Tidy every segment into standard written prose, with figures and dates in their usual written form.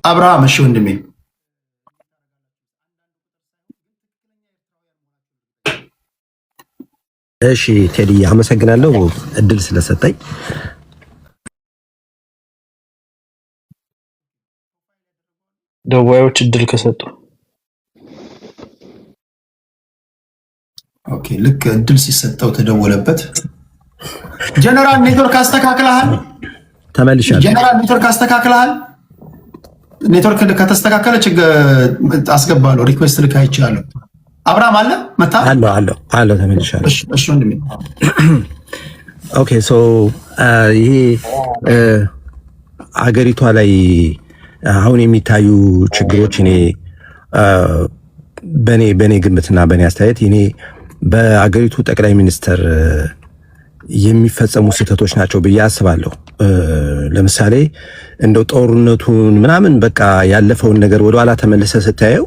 አብርሃም እሺ ወንድሜ እሺ ቴዲ አመሰግናለሁ እድል ስለሰጠኝ። ደዋዮች እድል ከሰጡ ኦኬ ልክ እድል ሲሰጠው ተደወለበት። ጀነራል ኔትወርክ አስተካክለሃል? ተመልሻለሁ። ጀነራል ኔትወርክ አስተካክለሃል? ኔትወርክ ከተስተካከለ አስገባለሁ። ሪኩዌስት ልክ አይቻለሁ። አብርሃም አለ መጣ አለ ተመልሻለሁ። እሺ ወንድሜ ኦኬ ሶ ይሄ አገሪቷ ላይ አሁን የሚታዩ ችግሮች እኔ በኔ ግምትና በኔ አስተያየት እኔ በአገሪቱ ጠቅላይ ሚኒስትር የሚፈጸሙ ስህተቶች ናቸው ብዬ አስባለሁ። ለምሳሌ እንደው ጦርነቱን ምናምን በቃ ያለፈውን ነገር ወደኋላ ተመልሰ ስታየው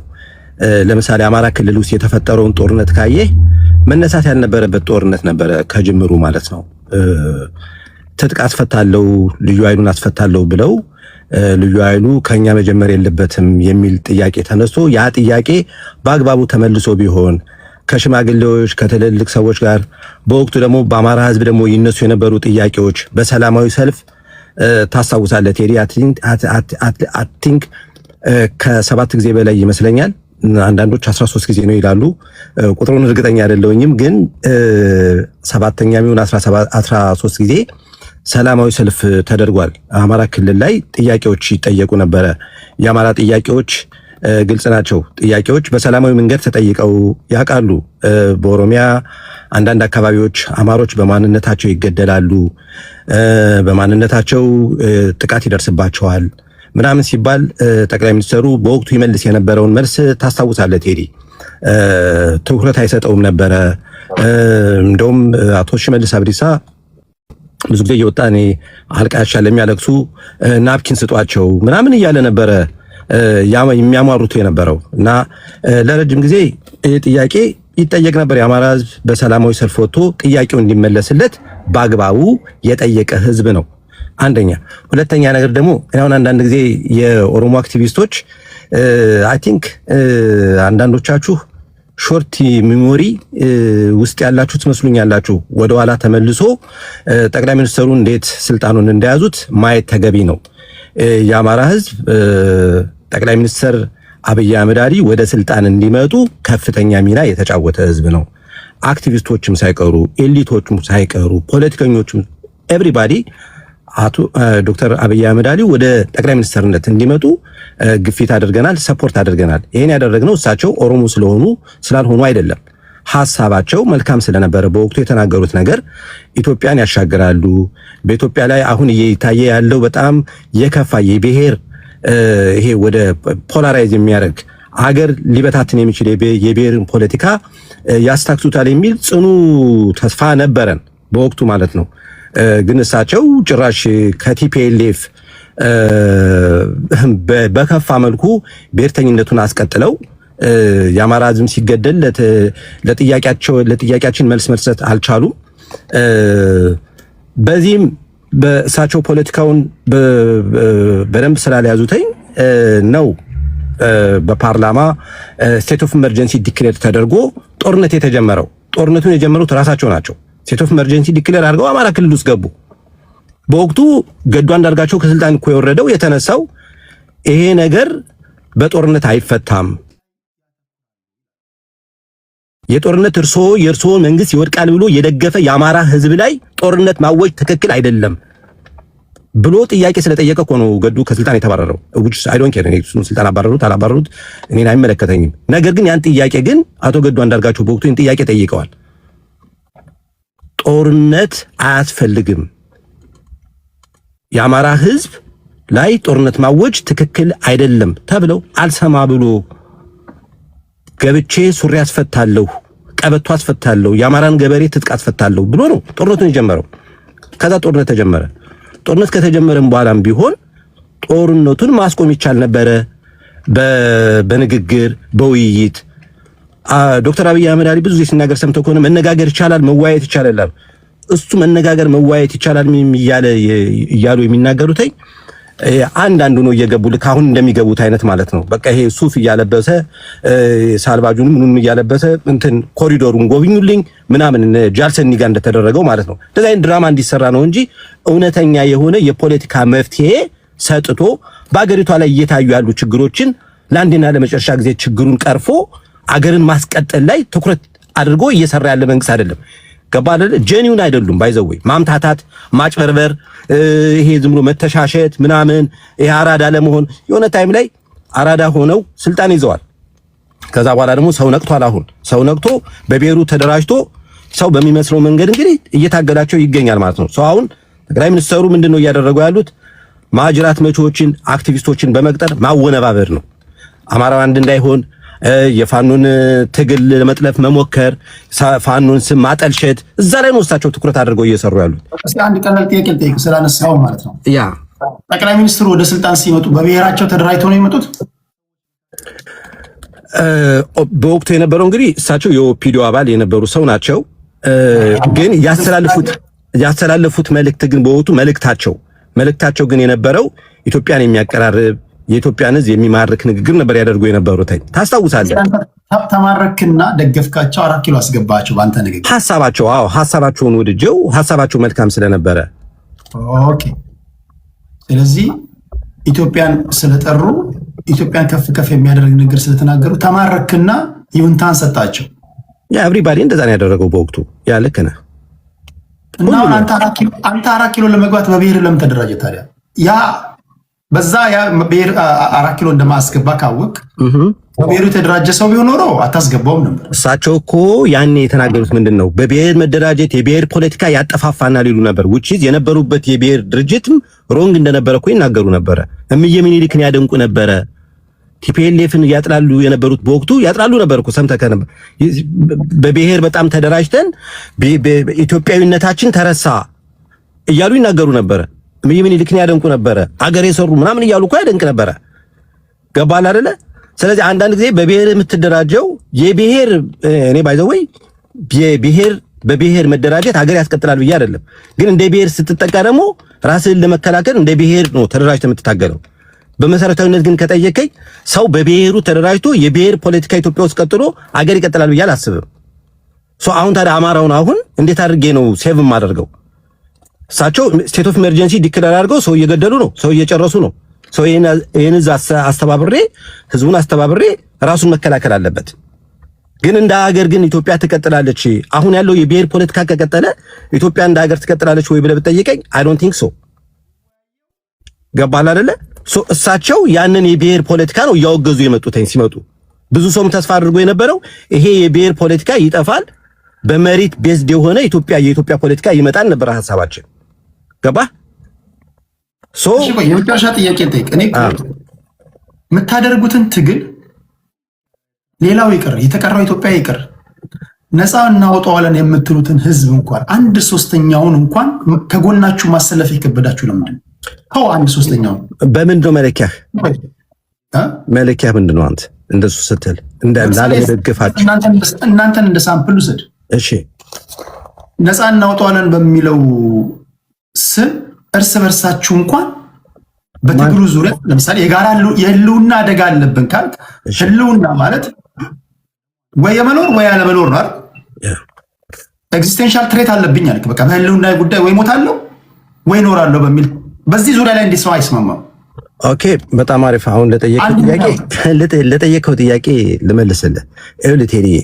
ለምሳሌ አማራ ክልል ውስጥ የተፈጠረውን ጦርነት ካየ መነሳት ያልነበረበት ጦርነት ነበረ ከጅምሩ ማለት ነው። ትጥቅ አስፈታለው ልዩ ኃይሉን አስፈታለው ብለው ልዩ ኃይሉ ከኛ መጀመር የለበትም የሚል ጥያቄ ተነስቶ ያ ጥያቄ በአግባቡ ተመልሶ ቢሆን ከሽማግሌዎች ከትልልቅ ሰዎች ጋር በወቅቱ ደግሞ በአማራ ሕዝብ ደግሞ ይነሱ የነበሩ ጥያቄዎች በሰላማዊ ሰልፍ ታስታውሳለህ ቴዲ አይ ቲንክ ከ7 ጊዜ በላይ ይመስለኛል። አንዳንዶች 13 ጊዜ ነው ይላሉ። ቁጥሩን እርግጠኛ አይደለሁኝም፣ ግን 7ኛ ሚሆን 13 ጊዜ ሰላማዊ ሰልፍ ተደርጓል። አማራ ክልል ላይ ጥያቄዎች ይጠየቁ ነበረ። የአማራ ጥያቄዎች ግልጽ ናቸው። ጥያቄዎች በሰላማዊ መንገድ ተጠይቀው ያውቃሉ። በኦሮሚያ አንዳንድ አካባቢዎች አማሮች በማንነታቸው ይገደላሉ፣ በማንነታቸው ጥቃት ይደርስባቸዋል ምናምን ሲባል ጠቅላይ ሚኒስትሩ በወቅቱ ይመልስ የነበረውን መልስ ታስታውሳለህ ቴዲ? ትኩረት አይሰጠውም ነበረ። እንደውም አቶ ሽመልስ አብዲሳ ብዙ ጊዜ እየወጣ እኔ አልቃሻ ለሚያለቅሱ ናፕኪን ስጧቸው ምናምን እያለ ነበረ የሚያሟሩት የነበረው እና ለረጅም ጊዜ ጥያቄ ይጠየቅ ነበር። የአማራ ሕዝብ በሰላማዊ ሰልፍ ወጥቶ ጥያቄው እንዲመለስለት በአግባቡ የጠየቀ ሕዝብ ነው። አንደኛ። ሁለተኛ ነገር ደግሞ አሁን አንዳንድ ጊዜ የኦሮሞ አክቲቪስቶች አይ ቲንክ አንዳንዶቻችሁ ሾርት ሚሞሪ ውስጥ ያላችሁ ትመስሉኛላችሁ። ወደ ኋላ ተመልሶ ጠቅላይ ሚኒስትሩ እንዴት ስልጣኑን እንደያዙት ማየት ተገቢ ነው። የአማራ ሕዝብ ጠቅላይ ሚኒስትር አብይ አህመድ አሊ ወደ ስልጣን እንዲመጡ ከፍተኛ ሚና የተጫወተ ሕዝብ ነው። አክቲቪስቶችም ሳይቀሩ፣ ኤሊቶችም ሳይቀሩ፣ ፖለቲከኞችም ኤቭሪባዲ አቶ ዶክተር አብይ አህመድ አሊ ወደ ጠቅላይ ሚኒስትርነት እንዲመጡ ግፊት አድርገናል፣ ሰፖርት አድርገናል። ይሄን ያደረግነው እሳቸው ኦሮሞ ስለሆኑ ስላልሆኑ አይደለም። ሐሳባቸው መልካም ስለነበረ በወቅቱ የተናገሩት ነገር ኢትዮጵያን ያሻግራሉ። በኢትዮጵያ ላይ አሁን እየታየ ያለው በጣም የከፋ የብሔር ይሄ ወደ ፖላራይዝ የሚያደርግ አገር ሊበታትን የሚችል የብሔርን ፖለቲካ ያስታክሱታል የሚል ጽኑ ተስፋ ነበረን በወቅቱ ማለት ነው። ግን እሳቸው ጭራሽ ከቲፒኤልኤፍ በከፋ መልኩ ብሔርተኝነቱን አስቀጥለው የአማራ ሕዝብ ሲገደል ለጥያቄያችን መልስ መስጠት አልቻሉም። በዚህም በእሳቸው ፖለቲካውን በደንብ ስላልያዙትኝ ነው በፓርላማ ስቴት ኦፍ ኢመርጀንሲ ዲክሌር ተደርጎ ጦርነት የተጀመረው። ጦርነቱን የጀመሩት ራሳቸው ናቸው። ስቴት ኦፍ ኢመርጀንሲ ዲክሌር አድርገው አማራ ክልል ውስጥ ገቡ። በወቅቱ ገዱ አንዳርጋቸው ከስልጣን እኮ የወረደው የተነሳው ይሄ ነገር በጦርነት አይፈታም፣ የጦርነት የእርሶ መንግስት ይወድቃል ብሎ የደገፈ የአማራ ህዝብ ላይ ጦርነት ማወጅ ትክክል አይደለም ብሎ ጥያቄ ስለጠየቀ እኮ ነው ገዱ ከስልጣን የተባረረው። አይ ዶንት ኬር እሱን ስልጣን አላባረሩት እኔን አይመለከተኝም። ነገር ግን ያን ጥያቄ ግን አቶ ገዱ አንዳርጋቸው በወቅቱ ይህን ጥያቄ ጠይቀዋል። ጦርነት አያስፈልግም፣ የአማራ ህዝብ ላይ ጦርነት ማወጅ ትክክል አይደለም ተብለው አልሰማ ብሎ ገብቼ ሱሪ አስፈታለሁ፣ ቀበቶ አስፈታለሁ፣ የአማራን ገበሬ ትጥቅ አስፈታለሁ ብሎ ነው ጦርነቱን የጀመረው። ከዛ ጦርነት ተጀመረ። ጦርነት ከተጀመረም በኋላም ቢሆን ጦርነቱን ማስቆም ይቻል ነበረ በንግግር በውይይት። ዶክተር አብይ አህመድ አሊ ብዙ ጊዜ ሲናገር ሰምተው ከሆነ መነጋገር ይቻላል፣ መዋየት ይቻላል። እሱ መነጋገር መዋየት ይቻላል እያሉ የሚናገሩት አንዳንዱ ነው እየገቡ ልክ አሁን እንደሚገቡት አይነት ማለት ነው። በቃ ይሄ ሱፍ እያለበሰ ሳልባጁንም ምንም እያለበሰ እንትን ኮሪዶሩን ጎብኙልኝ ምናምን ጃልሰኒ ጋር እንደተደረገው ማለት ነው። እንደዛ አይነት ድራማ እንዲሰራ ነው እንጂ እውነተኛ የሆነ የፖለቲካ መፍትሄ ሰጥቶ በአገሪቷ ላይ እየታዩ ያሉ ችግሮችን ለአንድና ለመጨረሻ ጊዜ ችግሩን ቀርፎ አገርን ማስቀጠል ላይ ትኩረት አድርጎ እየሰራ ያለ መንግስት አይደለም። ገባለ ጄኒውን አይደሉም። ባይዘወይ ማምታታት፣ ማጭበርበር፣ ይሄ ዝም ብሎ መተሻሸት ምናምን ይሄ አራዳ ለመሆን የሆነ ታይም ላይ አራዳ ሆነው ስልጣን ይዘዋል። ከዛ በኋላ ደግሞ ሰው ነቅቷል። አሁን ሰው ነቅቶ በብሔሩ ተደራጅቶ ሰው በሚመስለው መንገድ እንግዲህ እየታገላቸው ይገኛል ማለት ነው። ሰው አሁን ጠቅላይ ሚኒስትሩ ምንድነው እያደረጉ ያሉት? ማጅራት መቾችን አክቲቪስቶችን በመቅጠር ማወነባበር ነው። አማራው አንድ እንዳይሆን የፋኖን ትግል ለመጥለፍ መሞከር፣ ፋኖን ስም ማጠልሸት፣ እዛ ላይ ነው እሳቸው ትኩረት አድርገው እየሰሩ ያሉት። እስቲ አንድ ቀላል ጥያቄ ልጠይቅ ስላነሳው ማለት ነው። ያ ጠቅላይ ሚኒስትሩ ወደ ስልጣን ሲመጡ በብሔራቸው ተደራጅተው ነው የመጡት? በወቅቱ የነበረው እንግዲህ እሳቸው የኦፒዲዮ አባል የነበሩ ሰው ናቸው። ግን ያስተላለፉት መልእክት ግን በወቅቱ መልእክታቸው ግን የነበረው ኢትዮጵያን የሚያቀራርብ የኢትዮጵያን ሕዝብ የሚማርክ ንግግር ነበር ያደርጉ የነበሩት። ታስታውሳለህ? ተማረክና ደገፍካቸው፣ 4 ኪሎ አስገባቸው ባንተ ንግግር። ሐሳባቸውን ወድጀው ሐሳባቸው መልካም ስለነበረ ኦኬ። ስለዚህ ኢትዮጵያን ስለጠሩ ኢትዮጵያን ከፍ ከፍ የሚያደርግ ንግግር ስለተናገሩ ተማረክና ይሁንታን ሰጣቸው። ያ ኤቭሪባዲ እንደዛ ነው ያደረገው በወቅቱ። ያ ልክ ነህ። እና አንተ 4 ኪሎ ለመግባት በብሔር ለምን ተደራጀ ታዲያ? ያ በዛ ያ ብሔር 4 ኪሎ እንደማስገባ ካወቅ በብሔሩ የተደራጀ ሰው ቢሆን ኖሮ አታስገባውም ነበር። እሳቸው እኮ ያኔ የተናገሩት ምንድነው? በብሔር መደራጀት የብሔር ፖለቲካ ያጠፋፋናል ይሉ ነበር። ውጪ የነበሩበት የብሔር ድርጅትም ሮንግ እንደነበረ እኮ ይናገሩ ነበረ። እምዬ ምኒልክን ያደንቁ ነበረ። ቲፒኤልኤፍን ያጥላሉ የነበሩት በወቅቱ ያጥላሉ ነበር እኮ ሰምተህ ነበር። በብሔር በጣም ተደራጅተን ኢትዮጵያዊነታችን ተረሳ እያሉ ይናገሩ ነበረ። እምዬ ምኒልክን ያደንቁ ነበረ። አገር የሰሩ ምናምን እያሉ እኮ ያደንቅ ነበረ። ገባል አይደለ? ስለዚህ አንዳንድ ጊዜ በብሔር የምትደራጀው የብሔር እኔ ባይዘወይ በብሔር መደራጀት ሀገር ያስቀጥላል ብዬ አይደለም። ግን እንደ ብሔር ስትጠቃ ደግሞ ራስህን ለመከላከል እንደ ብሔር ነው ተደራጅተህ የምትታገለው። በመሰረታዊነት ግን ከጠየቀኝ ሰው በብሔሩ ተደራጅቶ የብሔር ፖለቲካ ኢትዮጵያ ውስጥ ቀጥሎ አገር ይቀጥላል ብዬ አላስብም። አሁን ታዲያ አማራውን አሁን እንዴት አድርጌ ነው ሴቭ ማደርገው? እሳቸው ስቴት ኦፍ ኢመርጀንሲ ዲክሌር አድርገው ሰው እየገደሉ ነው፣ ሰው እየጨረሱ ነው። ሰው ይሄን አስተባብሬ ህዝቡን አስተባብሬ ራሱን መከላከል አለበት። ግን እንደ ሀገር ግን ኢትዮጵያ ትቀጥላለች? አሁን ያለው የብሔር ፖለቲካ ከቀጠለ ኢትዮጵያ እንደ ሀገር ትቀጥላለች ወይ ብለህ ብትጠይቀኝ አይ ዶንት ቲንክ ሶ። ገባል አይደለ? እሳቸው ያንን የብሔር ፖለቲካ ነው እያወገዙ የመጡት። ሲመጡ ብዙ ሰውም ተስፋ አድርጎ የነበረው ይሄ የብሔር ፖለቲካ ይጠፋል፣ በመሪት ቤዝድ የሆነ የኢትዮጵያ ፖለቲካ ይመጣል ነበር ሐሳባችን። ገባ? የመጨረሻ ጥያቄ ልጠይቅ። እኔ የምታደርጉትን ትግል ሌላው ይቅር፣ የተቀረው ኢትዮጵያ ይቅር፣ ነፃ እናወጣዋለን የምትሉትን ህዝብ እንኳን 1/3ኛውን እንኳን ከጎናችሁ ማሰለፍ የከበዳችሁ ለምንድን ነው? 1/3ኛውን በምንድን ነው መለኪያህ? መለኪያህ ምንድን ነው? አንተ እንደሱ ስትል ላለመደገፋችሁ እናንተን እንደ ሳምፕል ውሰድ። እሺ፣ ነፃ እናወጣዋለን በሚለው ስም እርስ በርሳችሁ እንኳን በትግሉ ዙሪያ ለምሳሌ የጋራ የህልውና አደጋ አለብን ካልክ ህልውና ማለት ወይ የመኖር ወይ ያለመኖር ነው አይደል? ኤግዚስቴንሻል ትሬት አለብኝ አልክ። በቃ በህልውና ጉዳይ ወይ ሞታለሁ ወይ እኖራለሁ በሚል በዚህ ዙሪያ ላይ እንዴት ሰው አይስማማም? ኦኬ፣ በጣም አሪፍ። አሁን ለጠየቀው ጥያቄ ልመልስልህ። ይኸውልህ ቴዲዬ፣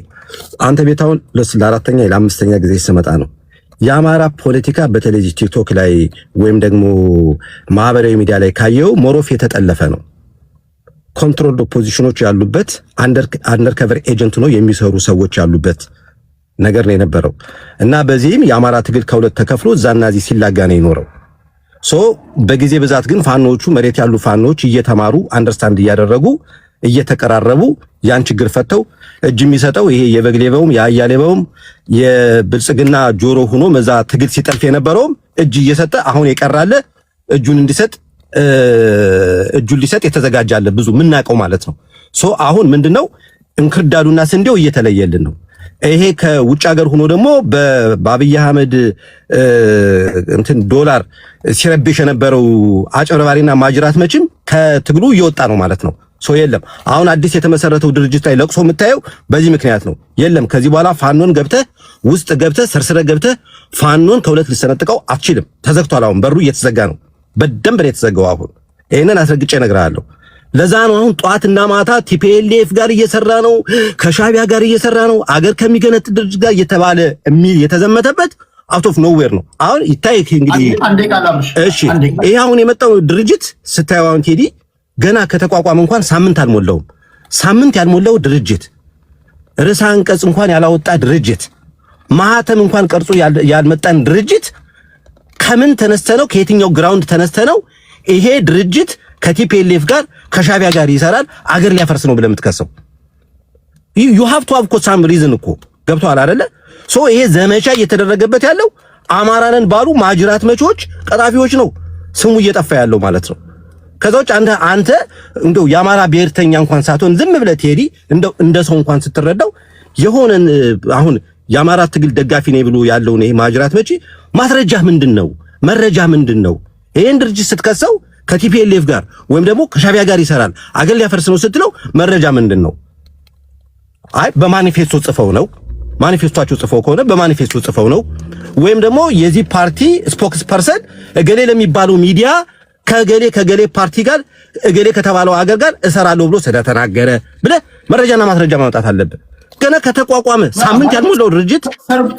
አንተ ቤታውን ለ4ኛ ለ5ኛ ጊዜ ስመጣ ነው የአማራ ፖለቲካ በተለይ ቲክቶክ ላይ ወይም ደግሞ ማህበራዊ ሚዲያ ላይ ካየው ሞሮፍ የተጠለፈ ነው። ኮንትሮልድ ኦፖዚሽኖች ያሉበት አንደርከቨር ኤጀንት ነው የሚሰሩ ሰዎች ያሉበት ነገር ነው የነበረው እና በዚህም የአማራ ትግል ከሁለት ተከፍሎ እዛና እዚህ ሲላጋ ነው የኖረው። በጊዜ ብዛት ግን ፋኖቹ መሬት ያሉ ፋኖች እየተማሩ አንደርስታንድ እያደረጉ እየተቀራረቡ ያን ችግር ፈተው እጅ የሚሰጠው ይሄ የበግሌበውም የአያሌበውም የብልጽግና ጆሮ ሆኖ መዛ ትግል ሲጠልፍ የነበረውም እጅ እየሰጠ አሁን የቀራለ እጁን ሊሰጥ የተዘጋጃለ ብዙ ምናቀው ማለት ነው። አሁን ምንድነው እንክርዳዱና ስንዴው እየተለየልን ነው። ይሄ ከውጭ ሀገር ሆኖ ደግሞ በአብይ አህመድ እንትን ዶላር ሲረብሽ የነበረው አጭበርባሪና ማጅራት መችም ከትግሉ እየወጣ ነው ማለት ነው። የለም አሁን አዲስ የተመሰረተው ድርጅት ላይ ለቅሶ የምታየው በዚህ ምክንያት ነው። የለም ከዚህ በኋላ ፋኖን ገብተህ ውስጥ ገብተህ ሰርስረ ገብተህ ፋኖን ከሁለት ልሰነጥቀው አትችልም። ተዘግቷል። አሁን በሩ እየተዘጋ ነው። በደንብ ነው የተዘጋው። አሁን ይሄንን አስረግጬ እነግርሃለሁ። ለዛ ነው አሁን ጧትና ማታ ቲፒኤልኤፍ ጋር እየሰራ ነው፣ ከሻቢያ ጋር እየሰራ ነው፣ አገር ከሚገነጥ ድርጅት ጋር እየተባለ የተዘመተበት አውት ኦፍ ኖዌር ነው። አሁን ይታይ እንግዲህ እሺ፣ ይሄ አሁን የመጣው ድርጅት ስታየው አሁን ቴዲ ገና ከተቋቋመ እንኳን ሳምንት አልሞላውም። ሳምንት ያልሞላው ድርጅት ርዕሰ አንቀጽ እንኳን ያላወጣ ድርጅት ማህተም እንኳን ቀርጾ ያልመጣን ድርጅት ከምን ተነስተ ነው? ከየትኛው ግራውንድ ተነስተ ነው ይሄ ድርጅት ከቲፒኤልኤፍ ጋር ከሻቢያ ጋር ይሰራል አገር ሊያፈርስ ነው ብለህ የምትከሰው? you have to have some reason እኮ ገብቶሃል አይደለ? ይሄ ዘመቻ እየተደረገበት ያለው አማራንን ባሉ ማጅራት መቾች ቀጣፊዎች ነው ስሙ እየጠፋ ያለው ማለት ነው። ከዛውጭ አንተ እንደው የአማራ ብሔርተኛ እንኳን ሳትሆን ዝም ብለህ ቴዲ እንደው እንደ ሰው እንኳን ስትረዳው የሆነን አሁን የአማራ ትግል ደጋፊ ነኝ ብሎ ያለውን ይሄ ማጅራት መጪ ማስረጃ ምንድነው? መረጃ ምንድነው? ይሄን ድርጅት ስትከሰው ከቲፒኤልኤፍ ጋር ወይም ደግሞ ከሻቢያ ጋር ይሰራል አገር ሊያፈርስ ነው ስትለው መረጃ ምንድነው? አይ በማኒፌስቶ ጽፈው ነው። ማኒፌስቶአቸው ጽፈው ከሆነ በማኒፌስቶ ጽፈው ነው። ወይም ደግሞ የዚህ ፓርቲ ስፖክስ ፐርሰን እገሌ ለሚባለው ሚዲያ ከገሌ ፓርቲ ጋር እገሌ ከተባለው አገር ጋር እሰራለሁ ብሎ ስለተናገረ ብለህ መረጃና ማስረጃ ማውጣት አለብህ። ገና ከተቋቋመ ሳምንት ያልሞላው ድርጅት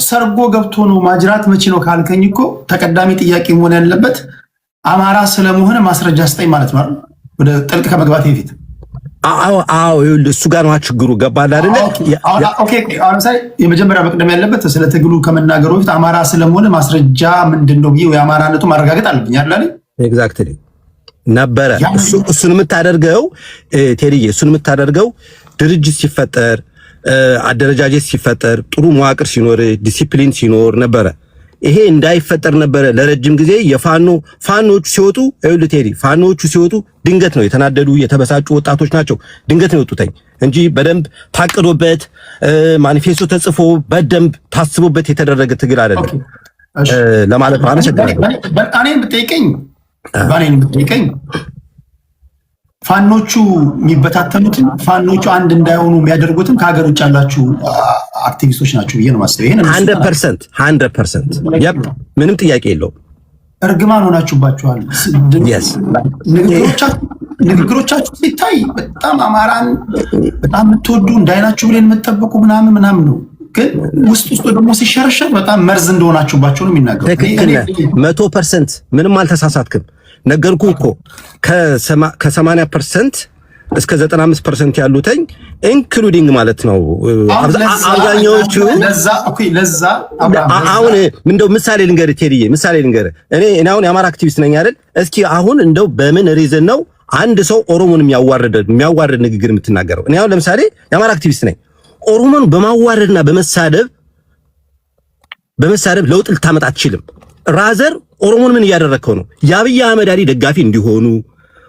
ሰርጎ ገብቶ ነው ማጅራት መቼ ነው ካልከኝ እኮ ተቀዳሚ ጥያቄ መሆን ያለበት አማራ ስለመሆነ ማስረጃ ስጠኝ ማለት ነው። ወደ ጥልቅ ከመግባት በፊት አዎ እሱ ጋር ነው ችግሩ። ገባህ አይደለ? ኦኬ አሁን ለምሳሌ የመጀመሪያ መቅደም ያለበት ስለ ትግሉ ከመናገሩ በፊት አማራ ስለመሆነ ማስረጃ ምንድነው ብዬ የአማራነቱ ማረጋገጥ አለብኝ አይደል? ኤግዛክትሊ ነበረ። እሱን የምታደርገው ቴሪዬ፣ እሱን የምታደርገው ድርጅት ሲፈጠር አደረጃጀት ሲፈጠር ጥሩ መዋቅር ሲኖር ዲሲፕሊን ሲኖር ነበረ። ይሄ እንዳይፈጠር ነበረ ለረጅም ጊዜ ፋኖቹ ሲወጡ ቴዲ ፋኖቹ ሲወጡ ድንገት ነው የተናደዱ የተበሳጩ ወጣቶች ናቸው ድንገት ነው የወጡት እንጂ በደንብ ታቅዶበት ማኒፌስቶ ተጽፎ በደንብ ታስቦበት የተደረገ ትግል አይደለም ለማለት ነው። አመሰግናለሁ። ባኔን ብትጠይቀኝ ፋኖቹ የሚበታተኑትም ፋኖቹ አንድ እንዳይሆኑ የሚያደርጉትም ከሀገር ውጭ ያላችሁ አክቲቪስቶች ናቸው ብዬ ነው ማስበው። ይሄን 100% ምንም ጥያቄ የለውም። እርግማን ሆናችሁባችኋል። ንግግሮቻችሁ ሲታይ በጣም አማራን በጣም የምትወዱ እንዳይናችሁ ብለን የምትጠብቁ ምናምን ነው። ግን ውስጥ ደግሞ ሲሸረሸር በጣም መርዝ እንደሆናችሁባቸው ነው የሚናገሩት። 100% ምንም አልተሳሳትክም። ነገርኩህ እኮ ከ80% እስከ 95% ያሉትኝ ኢንክሉዲንግ ማለት ነው አብዛኛዎቹ። ለዛ አሁን እንደው ምሳሌ ልንገርህ ቴዲዬ፣ ምሳሌ ልንገርህ። እኔ አሁን የአማራ አክቲቪስት ነኝ አይደል? እስኪ አሁን እንደው በምን ሪዝን ነው አንድ ሰው ኦሮሞን የሚያዋርድ ንግግር የምትናገረው? እኔ አሁን ለምሳሌ የአማራ አክቲቪስት ነኝ። ኦሮሞን በማዋረድና በመሳደብ ለውጥ ልታመጣ አትችልም። ራዘር ኦሮሞን ምን እያደረከው ነው? የአብይ አህመድ አሊ ደጋፊ እንዲሆኑ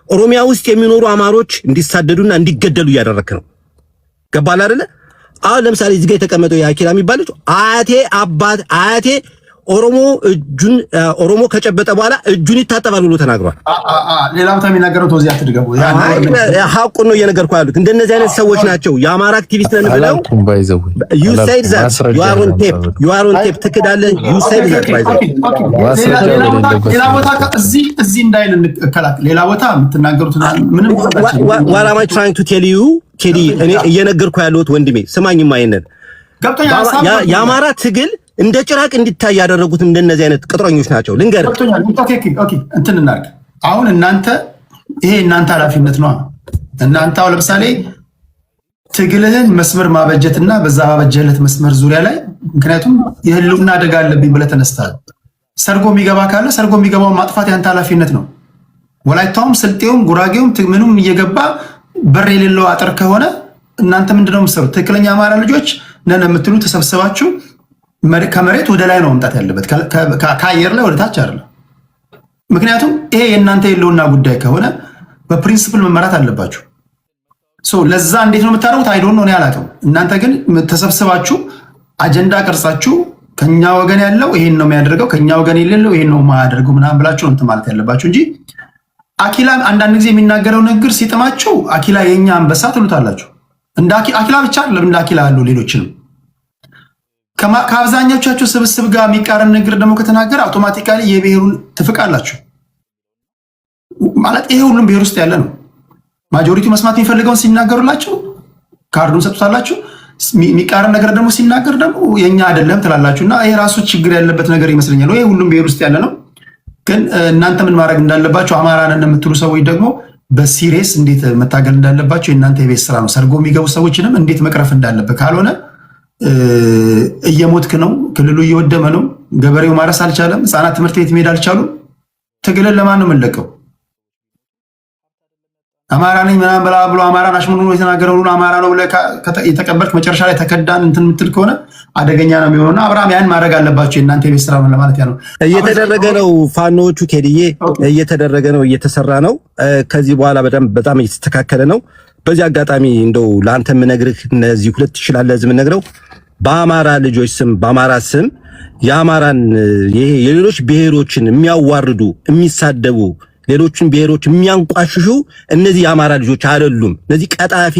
ኦሮሚያ ውስጥ የሚኖሩ አማሮች እንዲሳደዱና እንዲገደሉ እያደረክ ነው። ገባህ አይደለ? አሁን ለምሳሌ እዚህ ጋር የተቀመጠው የአኪራ የሚባል ልጅ አያቴ ኦሮሞ ከጨበጠ በኋላ እጁን ይታጠባል ብሎ ተናግሯል። ሌላ ቦታ የሚናገረው ተወዚያ አትድገሙ። ሐቁን ነው እየነገርኩህ ያሉት። እንደነዚህ አይነት ሰዎች ናቸው የአማራ አክቲቪስት ነን ብለው you said that you are on tape ትክዳለህ። you said that ሌላ ቦታ እዚህ እንዳይል እንከላከል። ሌላ ቦታ የምትናገሩት ምንም what am I trying to tell you ቴዲ፣ እኔ እየነገርኩህ ያለሁት ወንድሜ ስማኝማ፣ ይሄንን የአማራ ትግል እንደ ጭራቅ እንዲታይ ያደረጉት እንደነዚህ አይነት ቅጥረኞች ናቸው። ልንገርህ። ኦኬ እንትን እናድርግ። አሁን ይሄ እናንተ ኃላፊነት ነው። እናንተ አሁን ለምሳሌ ትግልህን መስመር ማበጀትና በዛ ባበጀለት መስመር ዙሪያ ላይ ምክንያቱም የህልውና አደጋ አለብኝ ብለህ ተነስተሃል። ሰርጎ የሚገባ ካለ ሰርጎ የሚገባውን ማጥፋት ያንተ ኃላፊነት ነው። ወላይታውም፣ ስልጤውም፣ ጉራጌውም ምኑም እየገባ በር የሌለው አጥር ከሆነ እናንተ ምንድነው የምትሰሩት? ትክክለኛ አማራ ልጆች ነን የምትሉ ተሰብስባችሁ ከመሬት ወደ ላይ ነው መምጣት ያለበት፣ ከአየር ላይ ወደ ታች አይደለም። ምክንያቱም ይሄ የእናንተ የለውና ጉዳይ ከሆነ በፕሪንሲፕል መመራት አለባችሁ። ለዛ እንዴት ነው የምታደርጉት? አይዶን ነው እኔ አላውቅም። እናንተ ግን ተሰብስባችሁ አጀንዳ ቀርጻችሁ ከኛ ወገን ያለው ይሄን ነው የሚያደርገው፣ ከኛ ወገን የሌለው ይሄን ነው የማያደርገው ምናምን ብላችሁ እንትን ማለት ያለባችሁ እንጂ አኪላ አንዳንድ ጊዜ የሚናገረው ንግግር ሲጥማችሁ አኪላ የኛ አንበሳ ትሉታላችሁ። እንደ አኪላ ብቻ አይደለም፣ እንደ አኪላ ያሉ ሌሎችንም ከአብዛኛዎቻችሁ ስብስብ ጋር የሚቃረን ንግግር ደግሞ ከተናገረ አውቶማቲካሊ የብሔሩን ትፍቃላችሁ ማለት ይሄ ሁሉም ብሔር ውስጥ ያለ ነው። ማጆሪቲው መስማት የሚፈልገውን ሲናገሩላችሁ ካርዱን ሰጥቷላችሁ። የሚቃረን ነገር ደግሞ ሲናገር ደግሞ የኛ አይደለም ትላላችሁ እና ይሄ ራሱ ችግር ያለበት ነገር ይመስለኛል። ይሄ ሁሉም ብሔር ውስጥ ያለ ነው። ግን እናንተ ምን ማድረግ እንዳለባችሁ አማራን የምትሉ ሰዎች ደግሞ በሲሪየስ እንዴት መታገል እንዳለባችሁ የእናንተ የቤት ስራ ነው። ሰርጎ የሚገቡ ሰዎችንም እንዴት መቅረፍ እንዳለበት ካልሆነ እየሞትክ ነው፣ ክልሉ እየወደመ ነው፣ ገበሬው ማረስ አልቻለም፣ ህፃናት ትምህርት ቤት መሄድ አልቻሉም። ትግልን ለማን ነው የምንለቀው? አማራ ነኝ ምናምን ብሎ አማራን አሽሙኑ የተናገረውን አማራ ነው ብለህ የተቀበልክ መጨረሻ ላይ ተከዳን እንትን የምትል ከሆነ አደገኛ ነው የሚሆነው። አብርሃም ያን ማድረግ አለባቸው የእናንተ የቤት ስራ ለማለት ያለው እየተደረገ ነው። ፋኖቹ ቴዲዬ እየተደረገ ነው፣ እየተሰራ ነው። ከዚህ በኋላ በጣም እየተስተካከለ ነው። በዚህ አጋጣሚ እንደው ለአንተ የምነግርህ እነዚህ 2000 ላለ ህዝብ የምነግረው በአማራ ልጆች ስም በአማራ ስም የአማራን የሌሎች ብሔሮችን የሚያዋርዱ የሚሳደቡ ሌሎችን ብሔሮች የሚያንቋሽሹ እነዚህ የአማራ ልጆች አይደሉም። እነዚህ ቀጣፊ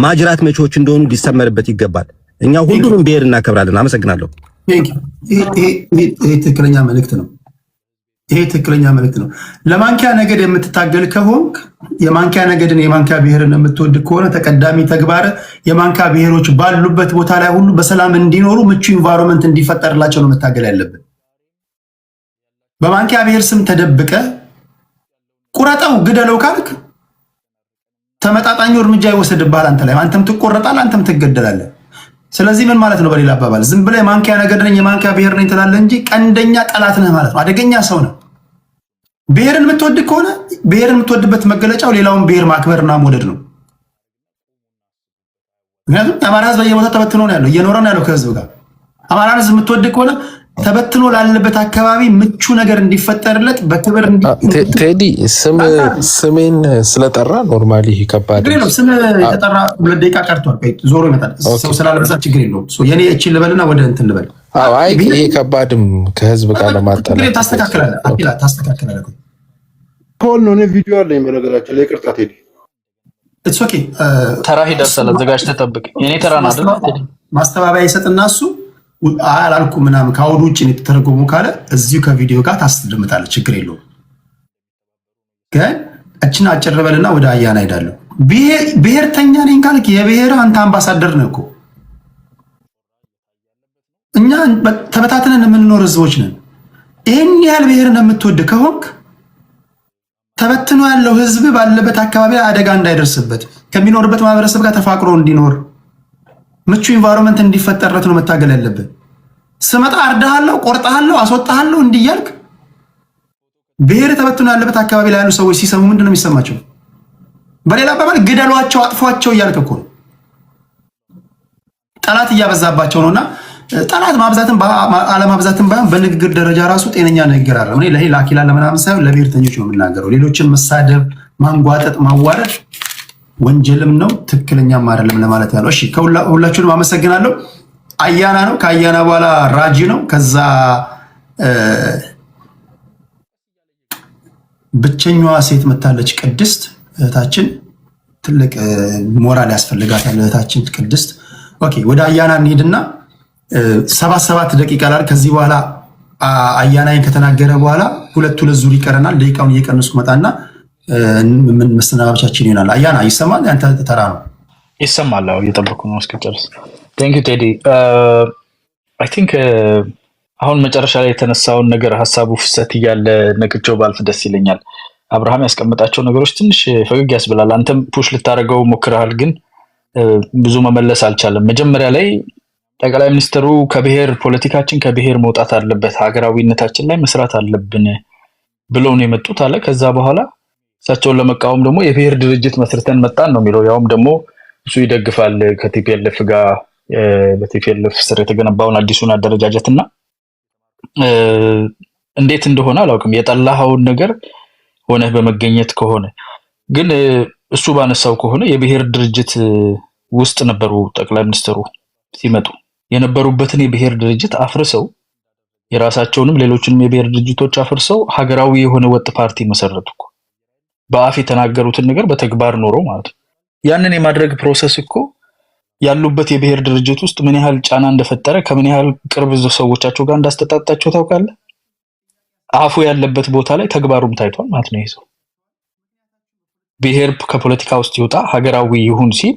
ማጅራት መቾች እንደሆኑ ሊሰመርበት ይገባል። እኛ ሁሉንም ብሔር እናከብራለን። አመሰግናለሁ። ይሄ ትክክለኛ መልእክት ነው። ይሄ ትክክለኛ መልእክት ነው። ለማንኪያ ነገድ የምትታገል ከሆንክ የማንኪያ ነገድን የማንኪያ ብሔርን የምትወድ ከሆነ ተቀዳሚ ተግባር የማንኪያ ብሔሮች ባሉበት ቦታ ላይ ሁሉ በሰላም እንዲኖሩ ምቹ ኢንቫይሮንመንት እንዲፈጠርላቸው ነው መታገል ያለብን። በማንኪያ ብሔር ስም ተደብቀ ቁረጠው ግደለው ካልክ ተመጣጣኙ እርምጃ ይወሰድብሃል አንተ ላይ። አንተም ትቆረጣለህ፣ አንተም ትገደላለህ። ስለዚህ ምን ማለት ነው? በሌላ አባባል ዝም ብለህ የማንኪያ ነገድ ነኝ የማንኪያ ብሔር ነኝ ትላለህ እንጂ ቀንደኛ ጠላት ነህ ማለት ነው። አደገኛ ሰው ነህ። ብሔርን የምትወድ ከሆነ ብሔርን የምትወድበት መገለጫው ሌላውን ብሔር ማክበርና መውደድ ነው። ምክንያቱም የአማራ ህዝብ በየቦታ ተበትኖ ነው ያለው፣ እየኖረ ነው ያለው ከህዝብ ጋር። አማራን ህዝብ የምትወድ ከሆነ ተበትኖ ላለበት አካባቢ ምቹ ነገር እንዲፈጠርለት በክብር ቴዲ ስሜን ስለጠራ ኖርማሊ ከባድ ነው። ስም የተጠራ 2 ደቂቃ ቀርቷል። ዞሮ ይመጣል። ሰው ስላለበዛ ችግር የለውም። የኔ እቺ ልበልና ወደ እንትን ልበል። አይ ይሄ ከባድም ከህዝብ ጋር ለማጣላት ታስተካክላለህ። አኪላ ታስተካክላለህ። ኮል ነው። እኔ ቪዲዮ አለኝ በነገራችን ላይ ይቅርታ ቴዲ። ኢትስ ኦኬ። ተራ ሂደርሳል። አዘጋጅተህ ጠብቅ። የኔ ተራ ነው አይደል? ማስተባበያ ይሰጥና እሱ አላልኩ ምናምን ከአውዱ ውጭ የተተረጎሙ ካለ እዚሁ ከቪዲዮ ጋር ታስደምጣለህ። ችግር የለውም። ግን እችን አጨረበልና ወደ አያና ሄዳለሁ። ብሔርተኛ ነኝ ካልክ የብሔር አንተ አምባሳደር ነህ እኮ። እኛ ተበታትነን የምንኖር ህዝቦች ነን። ይህን ያህል ብሔርን የምትወድ ከሆንክ ተበትኖ ያለው ህዝብ ባለበት አካባቢ አደጋ እንዳይደርስበት ከሚኖርበት ማህበረሰብ ጋር ተፋቅሮ እንዲኖር ምቹ ኢንቫይሮንመንት እንዲፈጠርለት ነው መታገል ያለብን። ስመጣ አርዳሃለሁ፣ ቆርጣሃለሁ፣ አስወጣሃለሁ እንዲያልክ ብሔር ተበትኖ ያለበት አካባቢ ላይ ያሉ ሰዎች ሲሰሙ ምንድን ነው የሚሰማቸው? በሌላ አባባል ግደሏቸው፣ አጥፏቸው እያልክ እኮ ነው። ጠላት እያበዛባቸው ነውና ጠላት ማብዛትን አለማብዛትን ባይሆን በንግግር ደረጃ ራሱ ጤነኛ ንግግር አለ። እኔ ለአኪላ ለምናምን ሳይሆን ለብሔርተኞች ነው የምናገረው። ሌሎችን መሳደብ፣ ማንጓጠጥ፣ ማዋረድ ወንጀልም ነው ትክክለኛም አይደለም ለማለት ያለው። እሺ ሁላችሁንም አመሰግናለሁ። አያና ነው። ከአያና በኋላ ራጂ ነው። ከዛ ብቸኛዋ ሴት መታለች ቅድስት እህታችን። ትልቅ ሞራል ያስፈልጋታል እህታችን ቅድስት። ኦኬ ወደ አያና እንሄድና 7 ደቂቃ ላል ከዚህ በኋላ አያናይን ከተናገረ በኋላ 2 ዙር ይቀረናል። ደቂቃውን እየቀነስኩ መጣና ምን መስተናበቻችን ይሆናል። አያና ይሰማል? አንተ ተራ ነው። ይሰማል? አዎ እየጠበኩ ነው እስከጨርስ። ቴንክ ዩ ቴዲ። አይ ቲንክ አሁን መጨረሻ ላይ የተነሳውን ነገር ሀሳቡ ፍሰት እያለ ነቅቼው ባልፍ ደስ ይለኛል። አብርሃም ያስቀመጣቸው ነገሮች ትንሽ ፈገግ ያስብላል። አንተም ፑሽ ልታደርገው ሞክረሃል፣ ግን ብዙ መመለስ አልቻለም። መጀመሪያ ላይ ጠቅላይ ሚኒስትሩ ከብሔር ፖለቲካችን ከብሔር መውጣት አለበት፣ ሀገራዊነታችን ላይ መስራት አለብን ብለው ነው የመጡት አለ። ከዛ በኋላ እሳቸውን ለመቃወም ደግሞ የብሔር ድርጅት መስርተን መጣን ነው የሚለው። ያውም ደግሞ እሱ ይደግፋል ከቲፒኤልኤፍ ጋር በቲፒኤልኤፍ ስር የተገነባውን አዲሱን አደረጃጀት እና እንዴት እንደሆነ አላውቅም። የጠላኸውን ነገር ሆነህ በመገኘት ከሆነ ግን እሱ ባነሳው ከሆነ የብሔር ድርጅት ውስጥ ነበሩ ጠቅላይ ሚኒስትሩ ሲመጡ የነበሩበትን የብሔር ድርጅት አፍርሰው የራሳቸውንም ሌሎችንም የብሔር ድርጅቶች አፍርሰው ሀገራዊ የሆነ ወጥ ፓርቲ መሰረቱ እኮ። በአፍ የተናገሩትን ነገር በተግባር ኖሮ ማለት ነው። ያንን የማድረግ ፕሮሰስ እኮ ያሉበት የብሔር ድርጅት ውስጥ ምን ያህል ጫና እንደፈጠረ ከምን ያህል ቅርብ ሰዎቻቸው ጋር እንዳስተጣጣቸው ታውቃለህ? አፉ ያለበት ቦታ ላይ ተግባሩም ታይቷል ማለት ነው። ይሄ ብሔር ከፖለቲካ ውስጥ ይወጣ ሀገራዊ ይሁን ሲል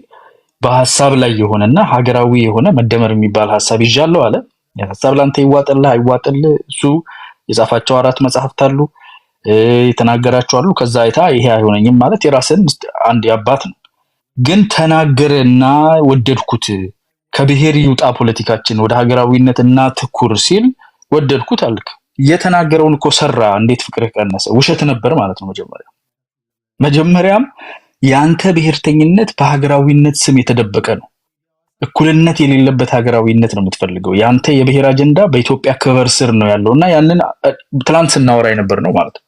በሐሳብ ላይ የሆነና ሀገራዊ የሆነ መደመር የሚባል ሐሳብ ይዣለሁ አለ። የሐሳብ ላንተ ይዋጥልህ አይዋጥልህ እሱ የጻፋቸው 4 መጽሐፍት አሉ፣ የተናገራቸው አሉ። ከዛ አይታ ይሄ አይሆነኝም ማለት የራስን አንድ ያባት ነው። ግን ተናገረና ወደድኩት ከብሔር ይውጣ ፖለቲካችን ወደ ሀገራዊነት እና ትኩር ሲል ወደድኩት አልክ። የተናገረውን እኮ ሰራ። እንዴት ፍቅር ቀነሰ? ውሸት ነበር ማለት ነው። መጀመሪያም ያንተ ብሔርተኝነት በሀገራዊነት ስም የተደበቀ ነው። እኩልነት የሌለበት ሀገራዊነት ነው የምትፈልገው። ያንተ የብሔር አጀንዳ በኢትዮጵያ ክብር ስር ነው ያለውና ያንን ትላንት ስናወራ የነበር ነው ማለት ነው።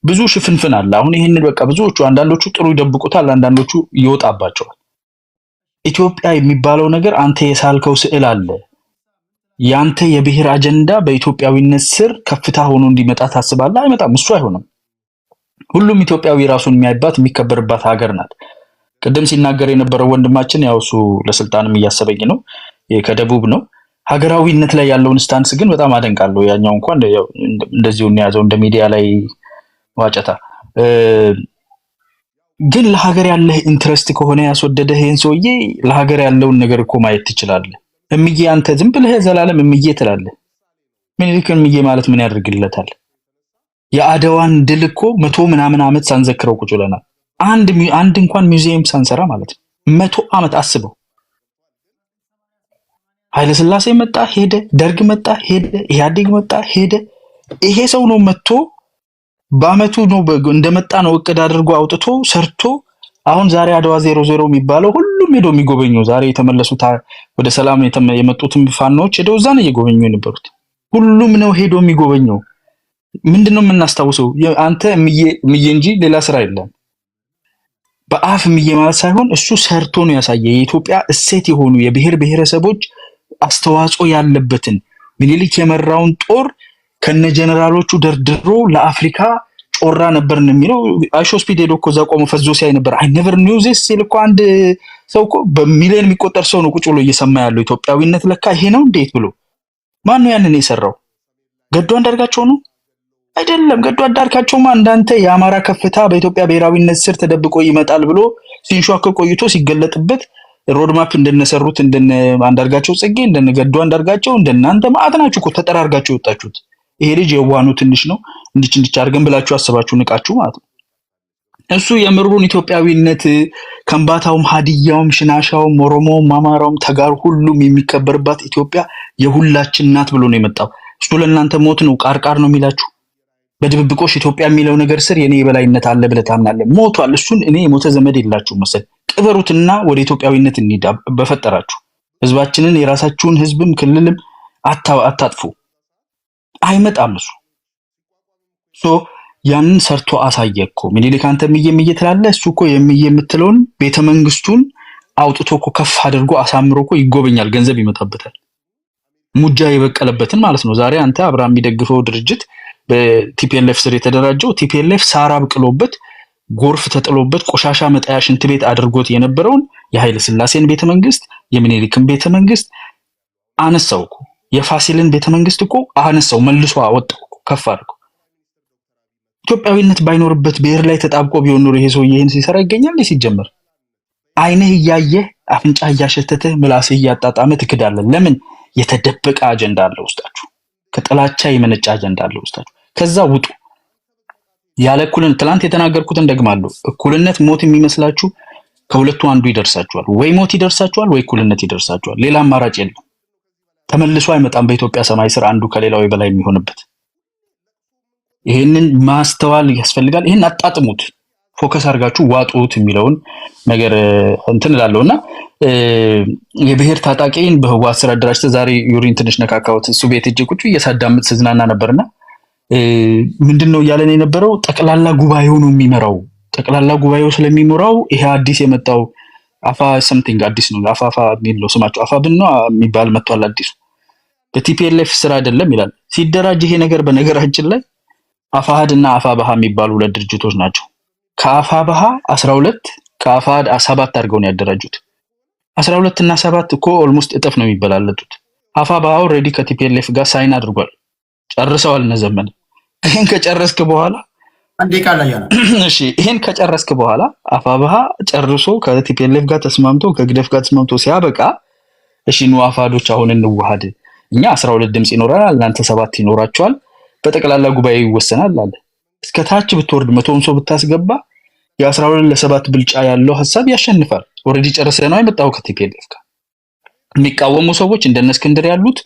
ብዙ ሽፍንፍን አለ። አሁን ይሄንን በቃ ብዙዎቹ አንዳንዶቹ ጥሩ ይደብቁታል፣ አንዳንዶቹ ይወጣባቸዋል። ኢትዮጵያ የሚባለው ነገር አንተ የሳልከው ስዕል አለ። ያንተ የብሔር አጀንዳ በኢትዮጵያዊነት ስር ከፍታ ሆኖ እንዲመጣ ታስባለህ? አይመጣም። እሱ አይሆንም። ሁሉም ኢትዮጵያዊ ራሱን የሚያይባት የሚከበርባት ሀገር ናት። ቅድም ሲናገር የነበረው ወንድማችን ያው እሱ ለስልጣንም እያሰበኝ ነው፣ ከደቡብ ነው። ሀገራዊነት ላይ ያለውን ስታንስ ግን በጣም አደንቃለሁ። ያኛው እንኳን እንደዚሁ እንያዘው እንደ ሚዲያ ላይ ዋጨታ። ግን ለሀገር ያለህ ኢንትረስት ከሆነ ያስወደደህ ይሄን ሰውዬ ለሀገር ያለውን ነገር እኮ ማየት ትችላለህ። እምዬ አንተ ዝም ብለህ ዘላለም እምዬ ትላለህ። ምኒልክ እምዬ ማለት ምን ያደርግለታል? የአድዋን ድል እኮ 100 ምናምን ዓመት ሳንዘክረው ቁጭ ብለናል። አንድ እንኳን ሙዚየም ሳንሰራ ማለት ነው። 100 ዓመት አስበው። ኃይለ ሥላሴ መጣ ሄደ፣ ደርግ መጣ ሄደ፣ ኢህአዴግ መጣ ሄደ። ይሄ ሰው ነው መጥቶ በአመቱ ነው እንደመጣ ነው እቅድ አድርጎ አውጥቶ ሰርቶ አሁን ዛሬ አድዋ 00 የሚባለው ሁሉም ሄዶ የሚጎበኘው ዛሬ የተመለሱት ወደ ሰላም የመጡትም ፋኖች ሄደው እዛ ነው እየጎበኙ የነበሩት። ሁሉም ነው ሄዶ የሚጎበኘው። ምንድነው የምናስታውሰው? አንተ እምዬ እንጂ ሌላ ስራ የለም። በአፍ እምዬ ማለት ሳይሆን እሱ ሰርቶ ነው ያሳየ። የኢትዮጵያ እሴት የሆኑ የብሔር ብሔረሰቦች አስተዋጽኦ ያለበትን ምኒልክ የመራውን ጦር ከነ ጀነራሎቹ ደርድሮ ለአፍሪካ ጮራ ነበርን የሚለው አይሾ ስፒድ ሄዶ እኮ እዛ ቆሞ ፈዞ ሲያይ ነበር። አይ ኔቨር ኒው ዚስ ሲል እኮ አንድ ሰው እኮ በሚሊዮን የሚቆጠር ሰው ነው ቁጭ ብሎ እየሰማ ያለው። ኢትዮጵያዊነት ለካ ይሄ ነው እንዴት ብሎ ማን ነው ያንን የሰራው? ገዱ አንዳርጋቸው ነው አይደለም። ገዱ አንዳርጋቸውማ እንዳንተ የአማራ ከፍታ በኢትዮጵያ ብሔራዊነት ስር ተደብቆ ይመጣል ብሎ ሲንሿከ ቆይቶ ሲገለጥበት ሮድማፕ እንደነሰሩት እንደነ አንዳርጋቸው ጽጌ እንደነ ገዱ አንዳርጋቸው እንደናንተ ማአት ናችሁ እኮ ተጠራርጋችሁ የወጣችሁት። ይሄ ልጅ የዋኑ ትንሽ ነው እንዲች አድርገን ብላችሁ አስባችሁ ንቃችሁ ማለት ነው። እሱ የምሩን ኢትዮጵያዊነት ከምባታውም፣ ሀዲያውም፣ ሽናሻውም፣ ኦሮሞውም፣ አማራውም ተጋር ሁሉም የሚከበርባት ኢትዮጵያ የሁላችን ናት ብሎ ነው የመጣው። እሱ ለእናንተ ሞት ነው ቃርቃር ነው የሚላችሁ። በድብብቆሽ ኢትዮጵያ የሚለው ነገር ስር የኔ የበላይነት አለ ብለህ ታምናለህ። ሞቷል። እሱን እኔ የሞተ ዘመድ የላችሁ መሰል ቅበሩትና ወደ ኢትዮጵያዊነት እንሂድ። በፈጠራችሁ ህዝባችንን የራሳችሁን ህዝብም ክልልም አታጥፉ። አይመጣም እሱ ያንን ሰርቶ አሳየኮ። ምኒልክ አንተ እምዬ ትላለህ። እሱ እኮ የምትለውን ቤተመንግስቱን አውጥቶ እኮ ከፍ አድርጎ አሳምሮ እኮ ይጎበኛል። ገንዘብ ይመጣበታል። ሙጃ የበቀለበትን ማለት ነው። ዛሬ አንተ አብርሃም የሚደግፈው ድርጅት በቲፒኤልኤፍ ስር የተደራጀው ቲፒኤልኤፍ ሳር አብቅሎበት ጎርፍ ተጥሎበት ቆሻሻ መጣያ ሽንት ቤት አድርጎት የነበረውን የኃይለ ሥላሴን ቤተመንግስት የምኒልክን ቤተመንግስት አነሳው እኮ። የፋሲልን ቤተመንግስት እኮ አነሳው፣ መልሶ አወጣው እኮ ከፍ አድርጎ። ኢትዮጵያዊነት ባይኖርበት ብሔር ላይ ተጣብቆ ቢሆን ኖሮ ይሄ ሰው ይሄን ሲሰራ ይገኛል። ሲጀመር አይነህ እያየህ አፍንጫ እያሸተተ ምላስህ እያጣጣመ ትክዳለህ። ለምን? የተደበቀ አጀንዳ አለ ውስጣችሁ። ከጥላቻ የመነጨ አጀንዳ አለ ውስጣችሁ። ከዛ ውጡ። ያለ እኩልነት ትላንት የተናገርኩትን ደግማለሁ። እኩልነት ሞት የሚመስላችሁ ከሁለቱ አንዱ ይደርሳችኋል። ወይ ሞት ይደርሳችኋል፣ ወይ እኩልነት ይደርሳችኋል። ሌላ አማራጭ የለም። ተመልሶ አይመጣም በኢትዮጵያ ሰማይ ስር አንዱ ከሌላው በላይ የሚሆንበት። ይሄንን ማስተዋል ያስፈልጋል። ይሄን አጣጥሙት፣ ፎከስ አድርጋችሁ ዋጡት የሚለውን ነገር እንትን እላለሁና የብሔር ታጣቂን በህወሓት ስር አደራጅተህ ዛሬ ዩሪን ትንሽ ነካካውት እሱ ቤት እጅ ቁጭ እየሳዳምጥ ስዝናና ነበርና ምንድነው እያለን የነበረው? ጠቅላላ ጉባኤው ነው የሚመራው። ጠቅላላ ጉባኤው ስለሚመራው ይሄ አዲስ የመጣው አፋ ሰምቲንግ አዲስ ነው አፋፋ የሚለው ስማቸው አፋብን ነው የሚባል መጥቷል አዲሱ በቲፒኤልኤፍ ስራ አይደለም ይላል ሲደራጅ ይሄ ነገር በነገራችን ላይ አፋሃድና አፋባሃ የሚባሉ ሁለት ድርጅቶች ናቸው ከአፋባሃ 12 ከአፋሃድ 7 አድርገው ነው ያደራጁት 12 እና 7 እኮ ኦልሞስት እጥፍ ነው የሚበላለጡት አፋባሃ ኦሬዲ ከቲፒኤልኤፍ ጋር ሳይን አድርጓል ጨርሰዋል ነዘመን ይሄን ከጨረስክ በኋላ አንዴ ቃል ላይ ያና እሺ ይሄን ከጨረስክ በኋላ አፋባሃ ጨርሶ ከቲፒኤልኤፍ ጋር ተስማምቶ ከግደፍ ጋር ተስማምቶ ሲያበቃ እሺ ነው አፋዶች አሁን እንዋሃድ እኛ 12 ድምጽ ይኖራል እናንተ 7 ይኖራቸዋል በጠቅላላ ጉባኤ ይወሰናል አለ እስከ ታች ብትወርድ 100 ሰው ብታስገባ የ12 ለ7 ብልጫ ያለው ሐሳብ ያሸንፋል ኦሬዲ ጨርሰናል የመጣው ከቲፒኤልኤፍ ጋር የሚቃወሙ ሰዎች እንደነ እስክንድር ያሉት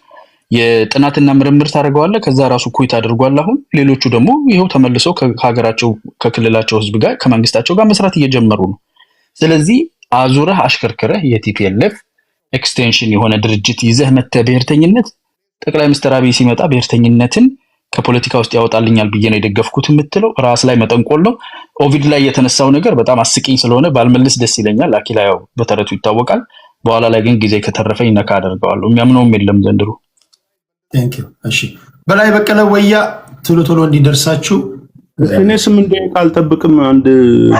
የጥናትና ምርምር ታደርገዋለ ከዛ ራሱ ኮይት አድርጓል አሁን ሌሎቹ ደግሞ ይሄው ተመልሰው ከሀገራቸው ከክልላቸው ህዝብ ጋር ከመንግስታቸው ጋር መስራት እየጀመሩ ነው ስለዚህ አዙረህ አሽከርከረህ የቲፒኤልኤፍ ኤክስቴንሽን የሆነ ድርጅት ይዘህ መተ ብሔርተኝነት ጠቅላይ ሚኒስትር አብይ ሲመጣ ብሔርተኝነትን ከፖለቲካ ውስጥ ያወጣልኛል ብዬ ነው የደገፍኩት የምትለው ራስ ላይ መጠንቆል ነው ኦቪድ ላይ የተነሳው ነገር በጣም አስቂኝ ስለሆነ ባልመልስ ደስ ይለኛል አኪላ ያው በተረቱ ይታወቃል በኋላ ላይ ግን ጊዜ ከተረፈኝ ነካ አደርጋለሁ የሚያምነውም የለም ዘንድሮ ቴንክ ዩ እሺ በላይ በቀለ ወያ ቶሎ እንዲደርሳችሁ እኔ 8 ደቂቃ አልጠብቅም አንድ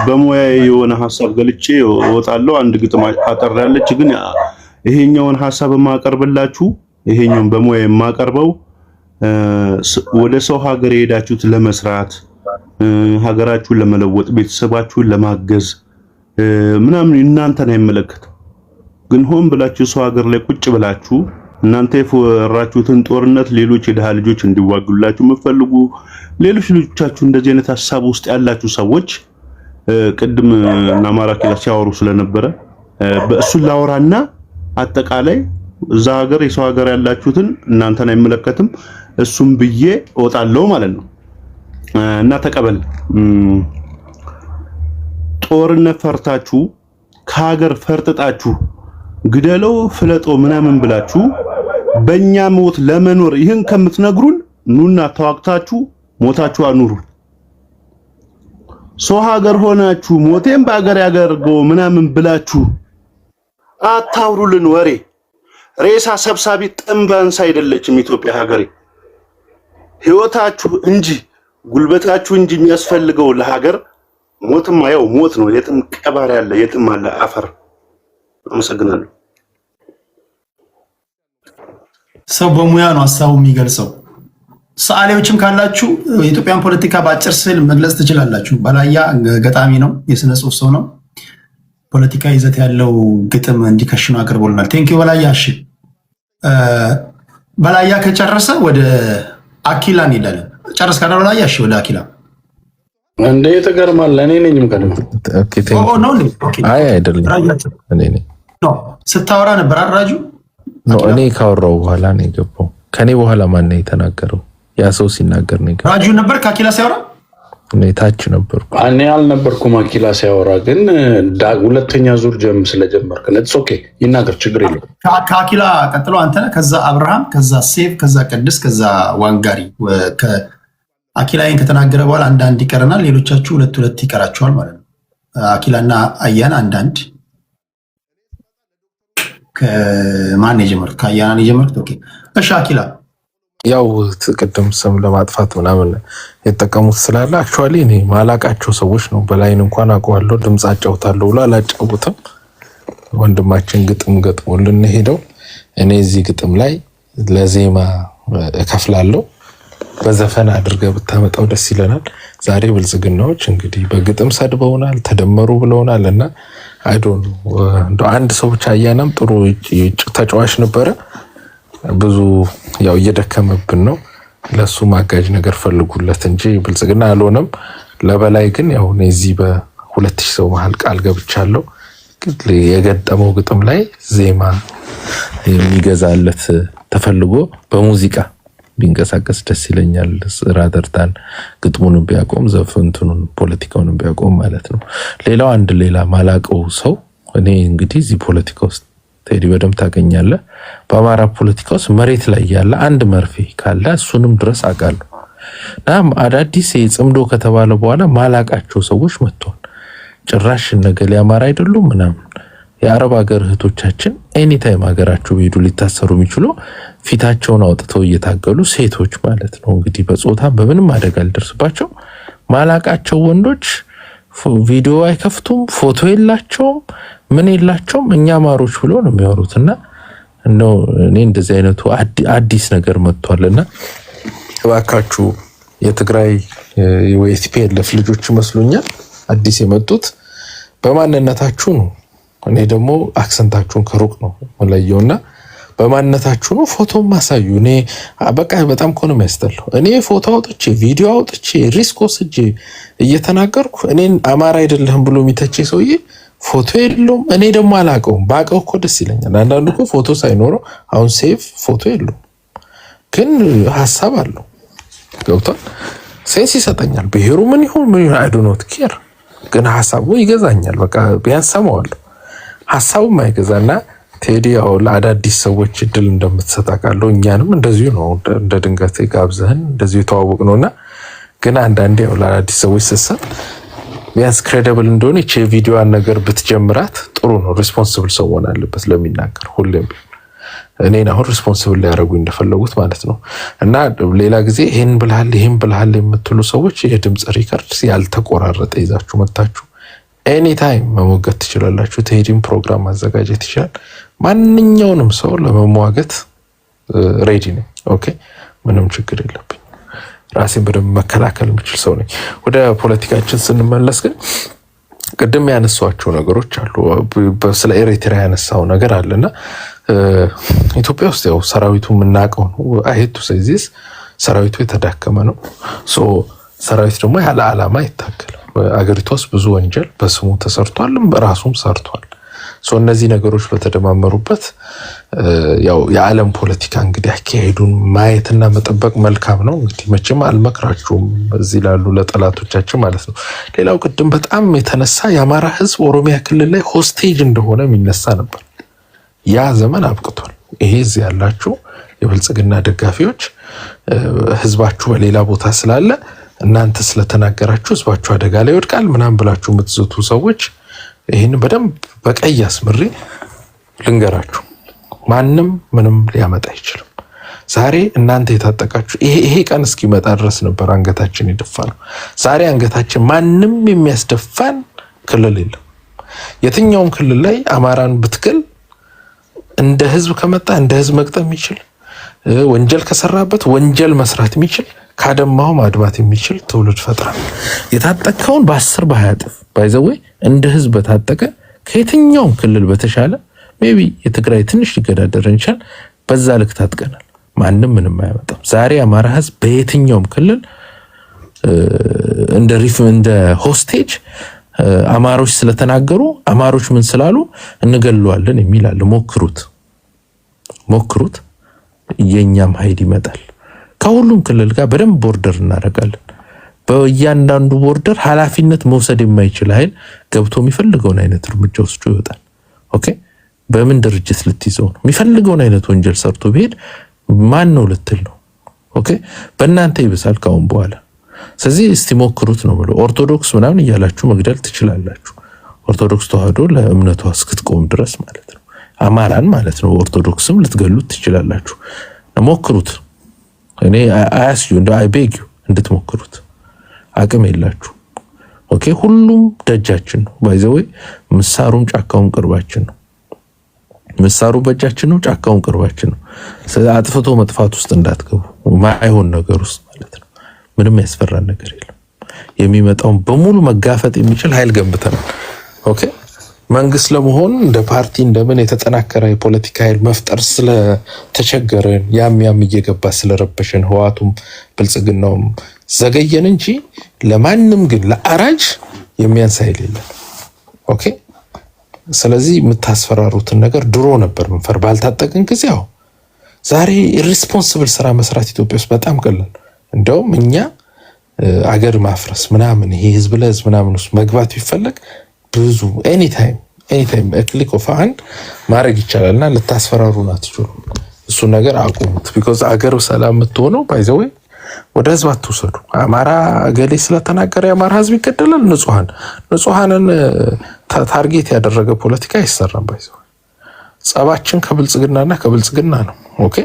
በሙያ የሆነ ሐሳብ ገልጬ እወጣለሁ አንድ ግጥም አጠራለች ግን ይሄኛውን ሐሳብ ማቀርብላችሁ ይሄኛውን በሙያ የማቀርበው ወደ ሰው ሀገር የሄዳችሁት ለመስራት ሀገራችሁን ለመለወጥ ቤተሰባችሁን ለማገዝ ምናምን እናንተን አይመለከትም ግን ሆን ብላችሁ ሰው ሀገር ላይ ቁጭ ብላችሁ እናንተ የፈራችሁትን ጦርነት ሌሎች የደሃ ልጆች እንዲዋጉላችሁ መፈልጉ ሌሎች ልጆቻችሁ እንደዚህ አይነት ሐሳብ ውስጥ ያላችሁ ሰዎች ቅድም ናማራኪ ሲያወሩ ስለነበረ በእሱን ላወራና አጠቃላይ እዛ ሀገር የሰው ሀገር ያላችሁትን እናንተን አይመለከትም እሱም ብዬ እወጣለሁ ማለት ነው እና ተቀበል ጦርነት ፈርታችሁ ከሀገር ፈርጥጣችሁ ግደለው ፍለጦ ምናምን ብላችሁ በእኛ ሞት ለመኖር ይህን ከምትነግሩን ኑና ተዋግታችሁ ሞታችሁ አኑሩ ሰው ሀገር ሆናችሁ ሞቴም በአገር ያገርገው ምናምን ብላችሁ አታውሩልን ወሬ ሬሳ ሰብሳቢ ጥንባንስ አይደለችም ኢትዮጵያ ሀገሬ ህይወታችሁ እንጂ ጉልበታችሁ እንጂ የሚያስፈልገው ለሀገር ሞትም ያው ሞት ነው የትም ቀባሪ ያለ የትም አለ አፈር አመሰግናለሁ ሰው በሙያ ነው ሐሳቡ የሚገልጸው ሰዓሊዎችም ካላችሁ የኢትዮጵያን ፖለቲካ በአጭር ስዕል መግለጽ ትችላላችሁ በላያ ገጣሚ ነው የስነ ጽሁፍ ሰው ነው ፖለቲካ ይዘት ያለው ግጥም እንዲከሽኑ አቅርቦልናል ቴንኪው በላያ እሺ በላያ ከጨረሰ ወደ አኪላ እንሄዳለን ጨርስ ካለ በላያ እሺ ወደ አኪላ እንዴ ተገርማል እኔ ነኝም ቀድሞ አይ አይደለም እኔ ነኝ ስታወራ ነበር አራጁ እኔ ካወራው በኋላ ነው የገባው ከኔ በኋላ ማን ነው የተናገረው ያ ሰው ሲናገር ነው ራጁ ነበር ከአኪላ ሲያወራ እኔ ታች ነበርኩ እኔ አልነበርኩም አኪላ ሲያወራ ግን ሁለተኛ ዙር ስለጀመርክ ነጥስ ኦኬ ይናገር ችግር የለም ከአኪላ ቀጥሎ አንተ ከዛ አብርሃም ከዛ ሴፍ ከዛ ቅድስ ከዛ ዋንጋሪ አኪላይን ከተናገረ በኋላ አንዳንድ ይቀረናል ሌሎቻችሁ ሁለት ይቀራችኋል ማለት ነው አኪላና አያና አንዳንድ ከማን የጀመርኩት ከአያና የጀመርኩት ኦኬ እሺ አኪላ ያው ቅድም ስም ለማጥፋት ምናምን የተጠቀሙት ስላለ አክቹአሊ እኔ ማላቃቸው ሰዎች ነው በላይን እንኳን አውቀዋለሁ ድምጻቸው ታለው ብሎ አላጫውተም ወንድማችን ግጥም ገጥሞልን ሄደው እኔ እዚህ ግጥም ላይ ለዜማ እከፍላለሁ በዘፈን አድርገህ ብታመጣው ደስ ይለናል ዛሬ ብልጽግናዎች እንግዲህ በግጥም ሰድበውናል ተደመሩ ብለውናልና አይ ዶንት ኖ አንድ ሰው ብቻ አያናም ጥሩ ተጫዋች ነበረ ብዙ ያው እየደከመብን ነው ለሱ ማጋጅ ነገር ፈልጉለት እንጂ ብልጽግና አልሆነም ለበላይ ግን ያው እዚህ በ2000 ሰው መሃል ቃል ገብቻለሁ የገጠመው ግጥም ላይ ዜማ የሚገዛለት ተፈልጎ በሙዚቃ ቢንቀሳቀስ ደስ ይለኛል ራደርታን ግጥሙን ቢያቆም ዘፈንቱን ፖለቲካውን ቢያቆም ማለት ነው ሌላው አንድ ሌላ ማላቀው ሰው እኔ እንግዲህ እዚህ ፖለቲካ ውስጥ ቴዲ በደም ታገኛለህ በአማራ ፖለቲካ ውስጥ መሬት ላይ ያለ አንድ መርፌ ካለ እሱንም ድረስ አቃለሁ ናም አዳዲስ የጽምዶ ከተባለ በኋላ ማላቃቸው ሰዎች መጥተዋል ጭራሽ ነገ ሊያማራ አይደሉም ምናምን የአረብ ሀገር እህቶቻችን ኤኒ ታይም ሀገራቸው ቢሄዱ ሊታሰሩ የሚችሉ ፊታቸውን አውጥተው እየታገሉ ሴቶች ማለት ነው እንግዲህ በጾታ በምንም አደጋ ሊደርስባቸው ማላቃቸው ወንዶች ቪዲዮ አይከፍቱም፣ ፎቶ የላቸውም፣ ምን የላቸውም። እኛ ማሮች ብሎ ነው የሚያወሩትና ነው እኔ እንደዚህ አይነቱ አዲስ ነገር መጥቷልና እባካችሁ የትግራይ የቲፒኤልኤፍ ልጆች መስሉኛል አዲስ የመጡት በማንነታችሁ ነው። እኔ ደግሞ አክሰንታችሁን ከሩቅ ነው መለየውና በማንነታችሁ ነው። ፎቶ ማሳዩ እኔ በቃ በጣም እኮ ነው የሚያስጠላው። እኔ ፎቶ አውጥቼ ቪዲዮ አውጥቼ ሪስክ ወስጄ እየተናገርኩ እኔን አማራ አይደለህም ብሎ የሚተቼ ሰውዬ ፎቶ የለውም። እኔ ደግሞ አላውቀውም። ባውቀው እኮ ደስ ይለኛል። አንዳንዱ እኮ ፎቶ ሳይኖረው አሁን ሴቭ ፎቶ የለውም ግን ሀሳብ አለው። ገብቷል። ሴንስ ይሰጠኛል። ብሔሩ ምን ይሁን ምን ይሁን አይ ዶንት ኖት ኬር ግን ሀሳቡ ይገዛኛል። በቃ ቢያንስ ሰማዋለሁ። ሀሳቡም አይገዛና ቴዲ ያው ለአዳዲስ ሰዎች እድል እንደምትሰጥ አውቃለሁ። እኛንም እንደዚሁ ነው እንደ ድንገት ጋብዘህን እንደዚሁ ተዋወቅ ነውና ግን አንዳንዴ ያው ለአዳዲስ ሰዎች ስትሰጥ ቢያንስ ክሬዲብል እንደሆነ እቺ ቪዲዮዋን ነገር ብትጀምራት ጥሩ ነው። ሪስፖንሲብል ሰው ሆነ አለበት ለሚናገር ሁሌም እኔን አሁን ሪስፖንሲብል ሊያደርጉ እንደፈለጉት ማለት ነው። እና ሌላ ጊዜ ይሄን ብልሃል የምትሉ ሰዎች የድምጽ ሪከርድ ያልተቆራረጠ ይዛችሁ መጣችሁ ኤኒ ታይም መሞገት ትችላላችሁ። ቴዲም ፕሮግራም ማዘጋጀት ይችላል። ማንኛውንም ሰው ለመሟገት ሬዲ ነኝ። ኦኬ ምንም ችግር የለብኝ። ራሴን በደንብ መከላከል የምችል ሰው ነኝ። ወደ ፖለቲካችን ስንመለስ ግን ቅድም ያነሷቸው ነገሮች አሉ። ስለ ኤሪትሪያ ያነሳው ነገር አለና ኢትዮጵያ ውስጥ ያው ሰራዊቱ የምናውቀው ነው። አይሄቱ ስለዚህ ሰራዊቱ የተዳከመ ነው። ሶ ሰራዊት ደግሞ ያለ ዓላማ ይታገላል። አገሪቷ ውስጥ ብዙ ወንጀል በስሙ ተሰርቷል፣ በራሱም ሰርቷል። ሶ እነዚህ ነገሮች በተደማመሩበት ያው የዓለም ፖለቲካ እንግዲህ አካሄዱን ማየትና መጠበቅ መልካም ነው። እንግዲህ መቼም አልመክራችሁም እዚህ ላሉ ለጠላቶቻችን ማለት ነው። ሌላው ቅድም በጣም የተነሳ የአማራ ሕዝብ ኦሮሚያ ክልል ላይ ሆስቴጅ እንደሆነ የሚነሳ ነበር። ያ ዘመን አብቅቷል። ይሄ እዚህ ያላችሁ የብልጽግና ደጋፊዎች ህዝባችሁ በሌላ ቦታ ስላለ እናንተ ስለተናገራችሁ ህዝባችሁ አደጋ ላይ ይወድቃል ምናምን ብላችሁ የምትዝቱ ሰዎች ይሄን በደንብ በቀይ አስምሬ ልንገራችሁ፣ ማንም ምንም ሊያመጣ አይችልም። ዛሬ እናንተ የታጠቃችሁ ይሄ ቀን እስኪመጣ ድረስ ነበር አንገታችን ይደፋል። ዛሬ አንገታችን ማንም የሚያስደፋን ክልል የለም። የትኛውም ክልል ላይ አማራን ብትገል እንደ ህዝብ ከመጣ እንደ ህዝብ መቅጠም የሚችል ወንጀል ከሰራበት ወንጀል መስራት የሚችል ካደማው ማድማት የሚችል ትውልድ ፈጥሯል። የታጠቀውን በ10 በ20 እጥፍ ባይዘው እንደ ህዝብ በታጠቀ ከየትኛውም ክልል በተሻለ ሜቢ የትግራይ ትንሽ ሊገዳደር እንችላል። በዛ ልክ ታጥቀናል። ማንም ምንም አያመጣም። ዛሬ አማራ ህዝብ በየትኛውም ክልል እንደ ሆስቴጅ አማሮች ስለተናገሩ አማሮች ምን ስላሉ እንገለዋለን የሚላል። ሞክሩት። የኛም ኃይል ይመጣል። ከሁሉም ክልል ጋር በደንብ ቦርደር እናደርጋለን። በእያንዳንዱ ቦርደር ኃላፊነት መውሰድ የማይችል ኃይል ገብቶ የሚፈልገውን አይነት እርምጃ ወስዶ ይወጣል። ኦኬ በምን ድርጅት ልትይዘው ነው? የሚፈልገውን አይነት ወንጀል ሰርቶ ቢሄድ ማን ነው ልትል ነው? ኦኬ በእናንተ ይብሳል ካሁን በኋላ። ስለዚህ እስቲ ሞክሩት ነው ብሎ ኦርቶዶክስ ምናምን እያላችሁ መግደል ትችላላችሁ። ኦርቶዶክስ ተዋህዶ ለእምነቷ እስክትቆም ድረስ ማለት ነው። አማራን ማለት ነው። ኦርቶዶክስም ልትገሉት ትችላላችሁ። ሞክሩት። እኔ አያስዩ እንደ አይቤግ እንድትሞክሩት አቅም የላችሁ። ኦኬ ሁሉም ደጃችን ነው። ባይዘው ምሳሩም ጫካውም ቅርባችን ነው። ምሳሩ በእጃችን ነው፣ ጫካውም ቅርባችን ነው። አጥፍቶ መጥፋት ውስጥ እንዳትገቡ፣ ማይሆን ነገር ውስጥ ማለት ነው። ምንም ያስፈራን ነገር የለም። የሚመጣውን በሙሉ መጋፈጥ የሚችል ኃይል ገንብተናል። ኦኬ መንግስት ለመሆን እንደ ፓርቲ እንደምን የተጠናከረ የፖለቲካ ኃይል መፍጠር ስለተቸገረን ያም እየገባ ስለረበሸን ህዋቱም ብልጽግናውም ዘገየን እንጂ ለማንም ግን ለአራጅ የሚያንስ ኃይል የለም። ኦኬ ስለዚህ የምታስፈራሩትን ነገር ድሮ ነበር መንፈር ባልታጠቅን ጊዜ። ያው ዛሬ ኢሪስፖንሲብል ስራ መስራት ኢትዮጵያ ውስጥ በጣም ቀላል። እንደውም እኛ አገር ማፍረስ ምናምን ይሄ ህዝብ ለህዝብ ምናምን ውስጥ መግባት ቢፈለግ ብዙ ኤኒታይም ክሊክ ኦፍ አንድ ማድረግ ይቻላልና ልታስፈራሩን አትችሉም። እሱ ነገር አቁሙት። ቢኮዝ አገር ሰላም የምትሆነው ባይዘው ወደ ህዝብ አትውሰዱ። አማራ ገሌ ስለተናገረ የአማራ ህዝብ ይገደላል። ንጹሃንን ታርጌት ያደረገ ፖለቲካ አይሰራም። ባይዘው ጸባችን ከብልጽግናና ከብልጽግና ነው። ኦኬ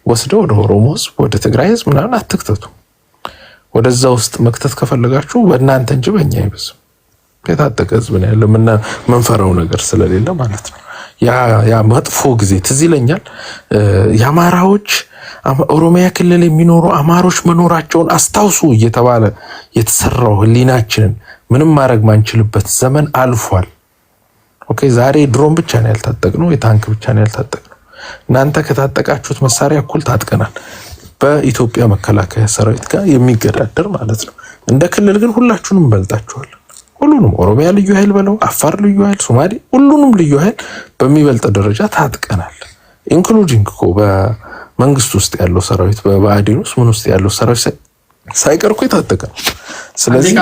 ወስደው ወደ ኦሮሞ ህዝብ ወደ ትግራይ ህዝብ ምናምን አትክተቱ። ወደዛ ውስጥ መክተት ከፈለጋችሁ በእናንተ እንጂ በእኛ አይበዝም። የታጠቀ ህዝብ ነው ያለው መንፈራው ነገር ስለሌለ ማለት ነው። ያ መጥፎ ጊዜ ትዝ ይለኛል። የአማራዎች ኦሮሚያ ክልል የሚኖሩ አማሮች መኖራቸውን አስታውሱ እየተባለ የተሰራው ህሊናችንን ምንም ማድረግ ማንችልበት ዘመን አልፏል። ኦኬ ዛሬ ድሮን ብቻ ነው ያልታጠቅነው፣ የታንክ ብቻ ነው ያልታጠቅነው። እናንተ ከታጠቃችሁት መሳሪያ እኩል ታጥቀናል። በኢትዮጵያ መከላከያ ሰራዊት ጋር የሚገዳደር ማለት ነው። እንደ ክልል ግን ሁላችሁንም እንበልጣችኋል። ሁሉንም ኦሮሚያ ልዩ ኃይል በለው፣ አፋር ልዩ ኃይል፣ ሶማሌ ሁሉንም ልዩ ኃይል በሚበልጥ ደረጃ ታጥቀናል። ኢንክሉዲንግ እኮ በመንግስት ውስጥ ያለው ሰራዊት በባዕዲን ውስጥ ምን ውስጥ ያለው ሰራዊት ሳይቀር እኮ የታጠቀ ነው። ስለዚህ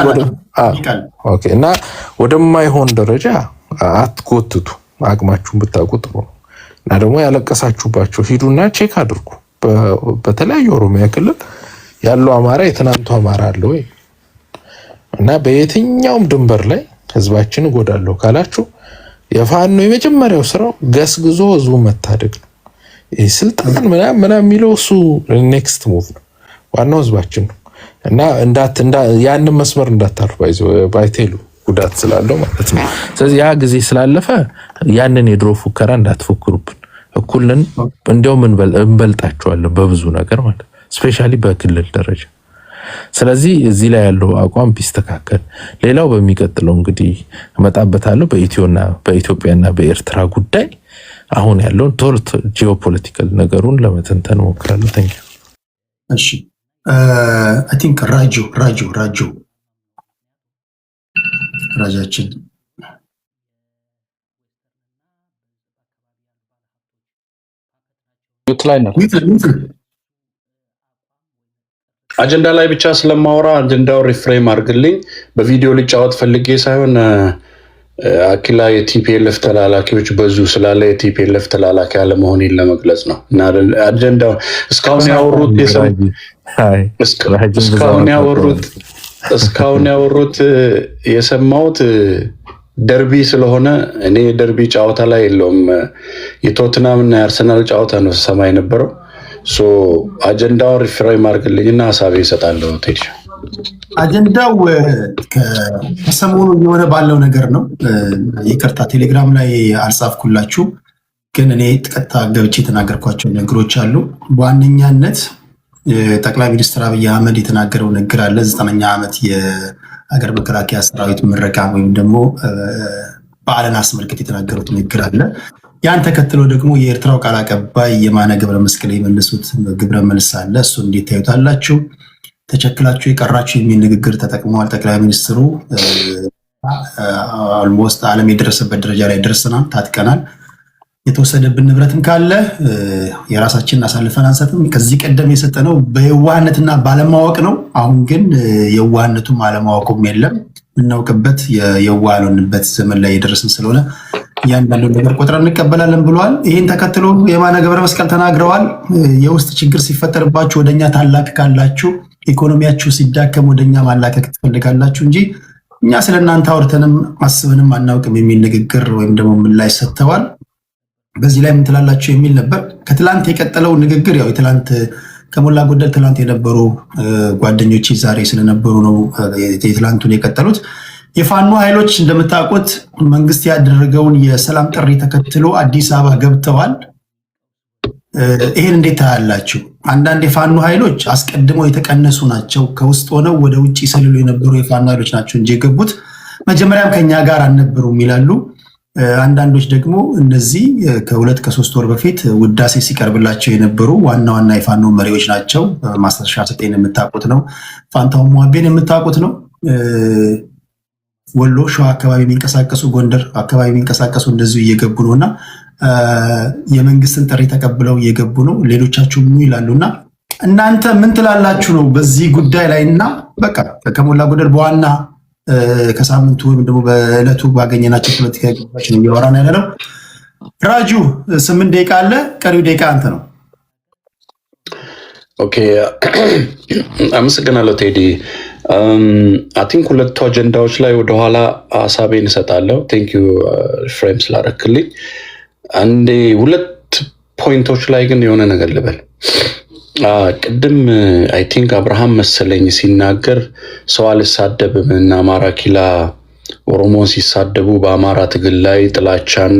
ኦኬ እና ወደማይሆን ደረጃ አትጎትቱ። አቅማችሁን ብታውቁ ጥሩ ነው። እና ደግሞ ያለቀሳችሁባቸው ሂዱና ቼክ አድርጉ። በተለያዩ ኦሮሚያ ክልል ያለው አማራ የትናንቱ አማራ አለ ወይ? እና በየትኛውም ድንበር ላይ ህዝባችን እጎዳለሁ ካላችሁ የፋኖ የመጀመሪያው ስራው ገስግዞ ህዝቡ መታደግ ነው። ስልጣን ምናምን የሚለው እሱ ኔክስት ሙቭ ነው። ዋናው ህዝባችን ነው። እና ያንን መስመር እንዳታልፉ ባይቴሉ ጉዳት ስላለው ማለት ነው። ስለዚህ ያ ጊዜ ስላለፈ ያንን የድሮ ፉከራ እንዳትፎክሩብን። እኩልን እንዲያውም እንበልጣቸዋለን በብዙ ነገር ማለት ስፔሻሊ በክልል ደረጃ። ስለዚህ እዚህ ላይ ያለው አቋም ቢስተካከል፣ ሌላው በሚቀጥለው እንግዲህ እመጣበታለሁ በኢትዮጵያና በኤርትራ ጉዳይ አሁን ያለውን ቶርት ጂኦፖለቲካል ነገሩን ለመተንተን ሞክራለሁ። ታንኪ እሺ አይ ቲንክ ራጃችን አጀንዳ ላይ ብቻ ስለማወራ አጀንዳው ሪፍሬም አድርግልኝ። በቪዲዮ ልጫወት ፈልጌ ሳይሆን አኪላ የቲፒኤልኤፍ ተላላኪዎች በዙ ስላለ የቲፒኤልኤፍ ተላላኪ አለመሆኔን ለመግለጽ ነው። እና አጀንዳው እስካሁን ያወሩት የሰማሁት ደርቢ ስለሆነ እኔ ደርቢ ጨዋታ ላይ የለውም። የቶትናም እና የአርሰናል ጨዋታ ነው ሰማይ ነበረው። አጀንዳው ሪፍሬም አድርግልኝና ሀሳቤ እሰጣለሁ። ቴዲ አጀንዳው ከሰሞኑ የሆነ ባለው ነገር ነው። ይቅርታ ቴሌግራም ላይ አልጻፍኩላችሁ፣ ግን እኔ ቀጥታ ገብቼ የተናገርኳቸው ነገሮች አሉ። በዋነኛነት ጠቅላይ ሚኒስትር አብይ አህመድ የተናገረው ንግግር አለ። 9ኛ ዓመት የሀገር መከላከያ ሰራዊት ምረቃ ወይም ደግሞ በዓልን አስመልክት የተናገሩት ንግግር አለ። ያን ተከትሎ ደግሞ የኤርትራው ቃል አቀባይ የማነ ገብረ መስቀል የመለሱት ግብረ መልስ አለ። እሱ እንዴት ታዩታላችሁ? ተቸክላችሁ የቀራችሁ የሚል ንግግር ተጠቅመዋል ጠቅላይ ሚኒስትሩ። ኦልሞስት ዓለም የደረሰበት ደረጃ ላይ ደርሰናል፣ ታጥቀናል። የተወሰደብን ንብረትም ካለ የራሳችንን አሳልፈን አንሰጥም። ከዚህ ቀደም የሰጠነው በየዋህነትና ባለማወቅ ነው። አሁን ግን የዋህነቱም አለማወቁም የለም። የምናውቅበት የዋህንበት ዘመን ላይ የደረስን ስለሆነ እያንዳንዱን ነገር ቆጥረን እንቀበላለን ብለዋል። ይህን ተከትሎ የማነ ገብረ መስቀል ተናግረዋል። የውስጥ ችግር ሲፈጠርባችሁ ወደኛ ታላቅቃላችሁ፣ ኢኮኖሚያችሁ ሲዳከም ወደኛ ማላቀቅ ትፈልጋላችሁ እንጂ እኛ ስለእናንተ አውርተንም አስበንም አናውቅም የሚል ንግግር ወይም ደግሞ ምላሽ ሰጥተዋል። በዚህ ላይ ምን ትላላችሁ የሚል ነበር። ከትላንት የቀጠለው ንግግር ያው የትላንት ከሞላ ጎደል ትላንት የነበሩ ጓደኞች ዛሬ ስለነበሩ ነው የትላንቱን የቀጠሉት። የፋኖ ኃይሎች እንደምታውቁት መንግስት ያደረገውን የሰላም ጥሪ ተከትሎ አዲስ አበባ ገብተዋል። ይሄን እንዴት ታያላችሁ? አንዳንድ የፋኖ ኃይሎች አስቀድመው የተቀነሱ ናቸው። ከውስጥ ሆነው ወደ ውጭ ሰልሉ የነበሩ የፋኖ ኃይሎች ናቸው እንጂ የገቡት መጀመሪያም ከኛ ጋር አልነበሩም ይላሉ። አንዳንዶች ደግሞ እነዚህ ከ2 ከ3 ወር በፊት ውዳሴ ሲቀርብላቸው የነበሩ ዋና ዋና የፋኖ መሪዎች ናቸው። ማስተርሻ ሰጤን የምታውቁት ነው። ፋንታው ሟቤን የምታውቁት ነው። ወሎ ሸዋ አካባቢ የሚንቀሳቀሱ ጎንደር አካባቢ የሚንቀሳቀሱ እንደዚሁ እየገቡ ነው እና የመንግስትን ጥሪ ተቀብለው እየገቡ ነው። ሌሎቻችሁ ምን ይላሉና እናንተ ምን ትላላችሁ ነው በዚህ ጉዳይ ላይ? እና በቃ ከሞላ ጎደል በዋና ከሳምንቱ ወይም ደግሞ በዕለቱ ባገኘናቸው ፖለቲካ ጉዳዮች ነው እያወራን ያለ ነው። ራጁ 8 ደቂቃ አለ፣ ቀሪው ደቂቃ አንተ ነው። ኦኬ አመሰግናለሁ ቴዲ። አይ ቲንክ ሁለቱ አጀንዳዎች ላይ ወደኋላ ሀሳቤን እሰጣለሁ። ቴንክ ዩ ፍሬም ስላደረክልኝ። አንዴ ሁለት ፖይንቶች ላይ ግን የሆነ ነገር ልበል። ቅድም አይ ቲንክ አብርሃም መሰለኝ ሲናገር ሰው አልሳደብም እና አማራ ኪላ ኦሮሞን ሲሳደቡ በአማራ ትግል ላይ ጥላቻን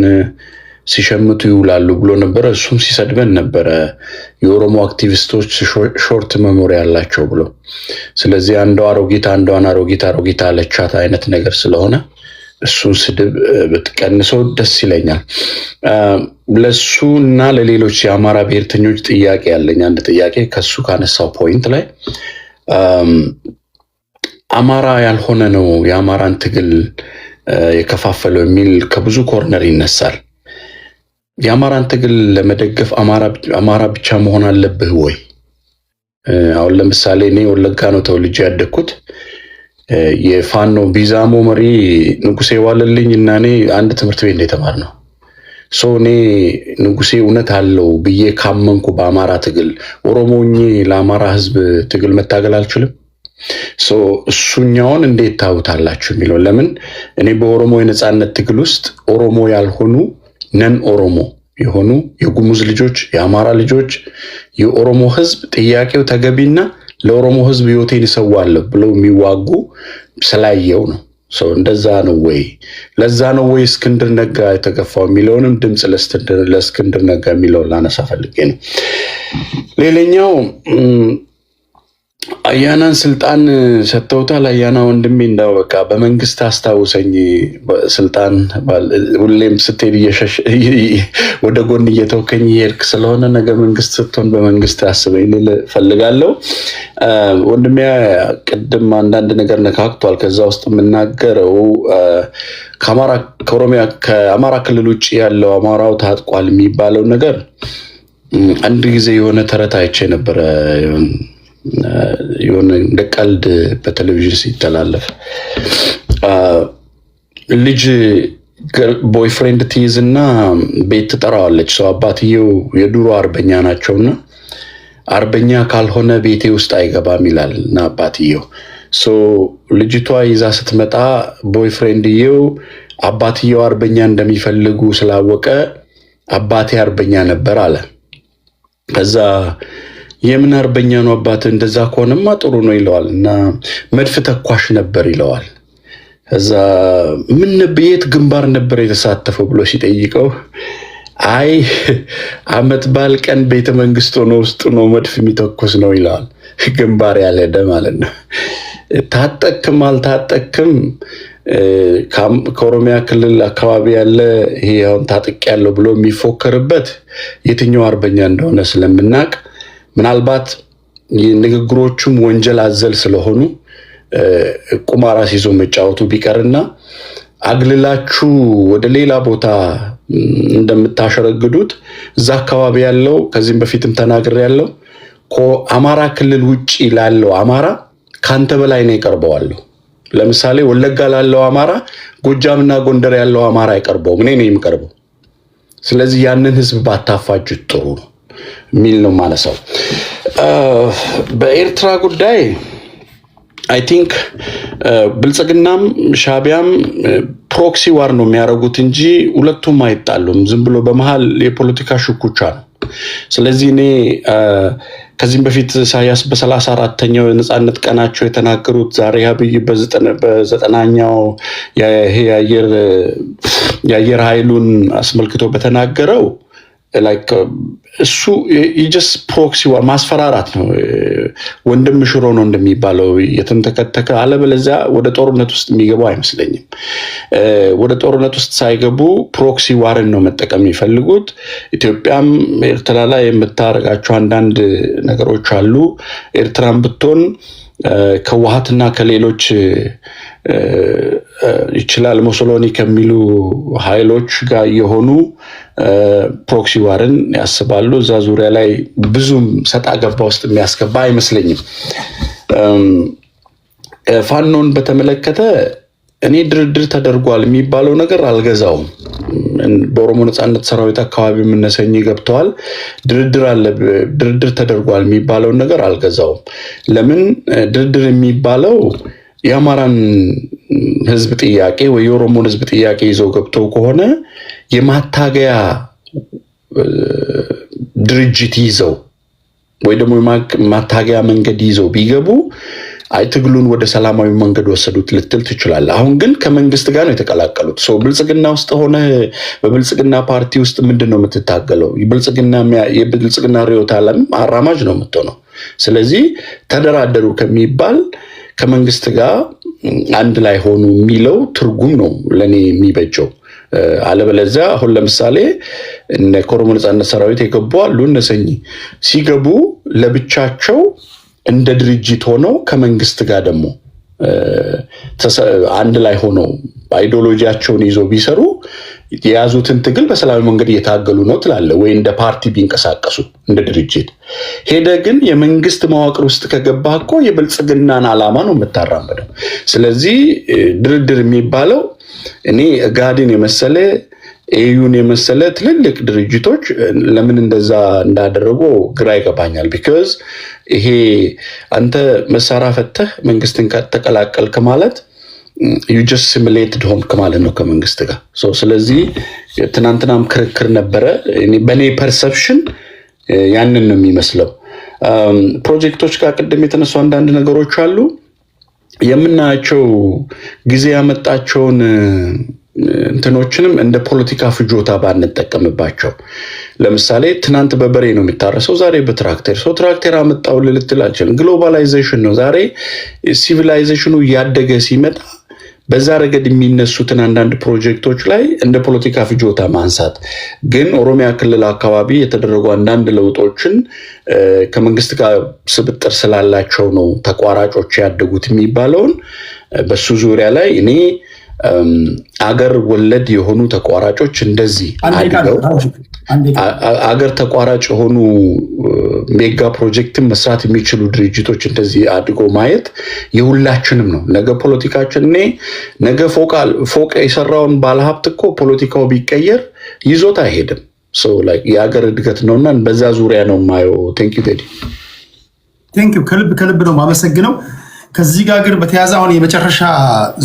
ሲሸምቱ ይውላሉ ብሎ ነበረ። እሱም ሲሰድበን ነበረ የኦሮሞ አክቲቪስቶች ሾርት መሞሪ ያላቸው ብሎ። ስለዚህ አንዷን አሮጊት አለቻት አይነት ነገር ስለሆነ እሱን ስድብ ብትቀንሰው ደስ ይለኛል። ለሱ እና ለሌሎች የአማራ ብሔርተኞች ጥያቄ ያለኝ አንድ ጥያቄ ከሱ ካነሳው ፖይንት ላይ አማራ ያልሆነ ነው የአማራን ትግል የከፋፈለው የሚል ከብዙ ኮርነር ይነሳል። የአማራን ትግል ለመደገፍ አማራ ብቻ መሆን አለብህ ወይ? አሁን ለምሳሌ እኔ ወለጋ ነው ተወልጄ ያደግኩት። የፋኖ ቢዛሞ መሪ ንጉሴ ዋለልኝ እና እኔ አንድ ትምህርት ቤት ነው የተማርነው። እኔ ንጉሴ እውነት አለው ብዬ ካመንኩ በአማራ ትግል ኦሮሞኜ ለአማራ ህዝብ ትግል መታገል አልችልም? እሱኛውን እንዴት ታውታላችሁ የሚለው ለምን እኔ በኦሮሞ የነጻነት ትግል ውስጥ ኦሮሞ ያልሆኑ ነን ኦሮሞ የሆኑ የጉሙዝ ልጆች፣ የአማራ ልጆች፣ የኦሮሞ ህዝብ ጥያቄው ተገቢና ለኦሮሞ ህዝብ ህይወቴን እሰዋለሁ ብለው የሚዋጉ ስላየው ነው። እንደዛ ነው ወይ? ለዛ ነው ወይ እስክንድር ነጋ የተገፋው የሚለውንም ድምፅ ለእስክንድር ነጋ የሚለውን ላነሳ ፈልጌ ነው። ሌላኛው አያናን ስልጣን ሰጥተውታል። አያና ወንድሜ እንዳው በቃ በመንግስት አስታውሰኝ። ስልጣን ሁሌም ስትሄድ ወደ ጎን እየተውከኝ እየሄድክ ስለሆነ ነገ መንግስት ስትሆን በመንግስት አስበኝ ልል ፈልጋለሁ። ወንድሜ ቅድም አንዳንድ ነገር ነካክቷል። ከዛ ውስጥ የምናገረው ከአማራ ክልል ውጭ ያለው አማራው ታጥቋል የሚባለው ነገር አንድ ጊዜ የሆነ ተረት አይቼ ነበረ። የሆነ እንደ ቀልድ በቴሌቪዥን ሲተላለፍ ልጅ ቦይፍሬንድ ትይዝና ቤት ትጠራዋለች። አባትየው የዱሮ አርበኛ ናቸውና አርበኛ ካልሆነ ቤቴ ውስጥ አይገባም ይላል እና አባትየው ልጅቷ ይዛ ስትመጣ ቦይፍሬንድየው አባትየው አርበኛ እንደሚፈልጉ ስላወቀ አባቴ አርበኛ ነበር አለ። ከዛ የምን አርበኛ ነው አባት? እንደዛ ከሆነማ ጥሩ ነው ይለዋል እና መድፍ ተኳሽ ነበር ይለዋል። ከዛ ምን የት ግንባር ነበር የተሳተፈው ብሎ ሲጠይቀው አይ አመት ባል ቀን ቤተ መንግስት ሆኖ ውስጥ ነው መድፍ የሚተኩስ ነው ይለዋል። ግንባር ያልሄደ ማለት ነው። ታጠቅም አልታጠቅም ከኦሮሚያ ክልል አካባቢ ያለ ይሄ አሁን ታጥቅ ያለው ብሎ የሚፎከርበት የትኛው አርበኛ እንደሆነ ስለምናቅ ምናልባት ንግግሮቹም ወንጀል አዘል ስለሆኑ ቁማራ ሲዞ መጫወቱ ቢቀርና አግልላችሁ ወደ ሌላ ቦታ እንደምታሸረግዱት እዛ አካባቢ ያለው ከዚህም በፊትም ተናግሬ ያለው አማራ ክልል ውጪ ላለው አማራ ካንተ በላይ ነው ይቀርበዋለሁ። ለምሳሌ ወለጋ ላለው አማራ ጎጃምና ጎንደር ያለው አማራ አይቀርበውም፣ እኔ ነኝ የምቀርበው። ስለዚህ ያንን ህዝብ ባታፋጁት ጥሩ ነው የሚል ነው ማለሰው። በኤርትራ ጉዳይ አይ ቲንክ ብልጽግናም ሻቢያም ፕሮክሲ ዋር ነው የሚያደርጉት እንጂ ሁለቱም አይጣሉም። ዝም ብሎ በመሃል የፖለቲካ ሽኩቻ ነው። ስለዚህ እኔ ከዚህም በፊት ኢሳያስ በ34ኛው የነጻነት ቀናቸው የተናገሩት ዛሬ አብይ በ90ኛው የአየር ኃይሉን አስመልክቶ በተናገረው እሱ የጀስ ፕሮክሲ ዋር ማስፈራራት ነው። ወንድም ሽሮ ነው እንደሚባለው የተንተከተከ አለበለዚያ ወደ ጦርነት ውስጥ የሚገባው አይመስለኝም። ወደ ጦርነት ውስጥ ሳይገቡ ፕሮክሲ ዋርን ነው መጠቀም የሚፈልጉት። ኢትዮጵያም ኤርትራ ላይ የምታረጋቸው አንዳንድ ነገሮች አሉ። ኤርትራን ብትሆን ከውሃትና ከሌሎች ይችላል ሞሶሎኒ ከሚሉ ኃይሎች ጋር የሆኑ ፕሮክሲ ዋርን ያስባሉ። እዛ ዙሪያ ላይ ብዙም ሰጣ ገባ ውስጥ የሚያስገባ አይመስለኝም። ፋኖን በተመለከተ እኔ ድርድር ተደርጓል የሚባለው ነገር አልገዛውም። በኦሮሞ ነጻነት ሰራዊት አካባቢ የምነሰኝ ገብተዋል፣ ድርድር ተደርጓል የሚባለውን ነገር አልገዛውም። ለምን ድርድር የሚባለው የአማራን ህዝብ ጥያቄ ወይ የኦሮሞን ህዝብ ጥያቄ ይዘው ገብተው ከሆነ የማታገያ ድርጅት ይዘው ወይ ደግሞ ማታገያ መንገድ ይዘው ቢገቡ አይ ትግሉን ወደ ሰላማዊ መንገድ ወሰዱት ልትል ትችላለህ። አሁን ግን ከመንግስት ጋር ነው የተቀላቀሉት። ሰው ብልጽግና ውስጥ ሆነ በብልጽግና ፓርቲ ውስጥ ምንድነው የምትታገለው? የብልጽግና ርዕዮተ ዓለም አራማጅ ነው የምትሆነው። ስለዚህ ተደራደሩ ከሚባል ከመንግስት ጋር አንድ ላይ ሆኑ የሚለው ትርጉም ነው ለኔ የሚበጀው። አለበለዚያ አሁን ለምሳሌ እነ ኦሮሞ ነጻነት ሰራዊት የገቡ አሉ። እነሰኝ ሲገቡ ለብቻቸው እንደ ድርጅት ሆነው ከመንግስት ጋር ደግሞ አንድ ላይ ሆነው አይዲዮሎጂያቸውን ይዘው ቢሰሩ የያዙትን ትግል በሰላማዊ መንገድ እየታገሉ ነው ትላለህ ወይ? እንደ ፓርቲ ቢንቀሳቀሱ እንደ ድርጅት ሄደ ግን የመንግስት መዋቅር ውስጥ ከገባህ እኮ የብልጽግናን ዓላማ ነው የምታራምደው። ስለዚህ ድርድር የሚባለው እኔ ጋድን የመሰለ ኤዩን የመሰለ ትልልቅ ድርጅቶች ለምን እንደዛ እንዳደረጉ ግራ ይገባኛል። ቢካዝ ይሄ አንተ መሳሪያ ፈተህ መንግስትን ተቀላቀልክ ማለት you just simulated ሆንክ ማለት ነው ከመንግስት ጋር። ስለዚህ ትናንትናም ክርክር ነበረ። በኔ ፐርሰፕሽን ያንን ነው የሚመስለው። ፕሮጀክቶች ጋር ቅድም የተነሱ አንዳንድ ነገሮች አሉ የምናያቸው ጊዜ ያመጣቸውን እንትኖችንም እንደ ፖለቲካ ፍጆታ ባንጠቀምባቸው። ለምሳሌ ትናንት በበሬ ነው የሚታረሰው፣ ዛሬ በትራክተር። ሰው ትራክተር አመጣው ልትል አልችልም። ግሎባላይዜሽን ነው። ዛሬ ሲቪላይዜሽኑ እያደገ ሲመጣ በዛ ረገድ የሚነሱትን አንዳንድ ፕሮጀክቶች ላይ እንደ ፖለቲካ ፍጆታ ማንሳት ግን ኦሮሚያ ክልል አካባቢ የተደረጉ አንዳንድ ለውጦችን ከመንግስት ጋር ስብጥር ስላላቸው ነው ተቋራጮች ያደጉት የሚባለውን በሱ ዙሪያ ላይ እኔ አገር ወለድ የሆኑ ተቋራጮች እንደዚህ አድገው አገር ተቋራጭ የሆኑ ሜጋ ፕሮጀክትን መስራት የሚችሉ ድርጅቶች እንደዚህ አድገው ማየት የሁላችንም ነው። ነገ ፖለቲካችን ነገ ፎቅ የሰራውን ባለሀብት እኮ ፖለቲካው ቢቀየር ይዞት አይሄድም። የአገር እድገት ነውና በዛ ዙሪያ ነው የማየው። ቴንክ ዩ ቴዲ። ቴንክ ዩ ከልብ ነው የማመሰግነው። ከዚህ ጋር ግን በተያያዘ አሁን የመጨረሻ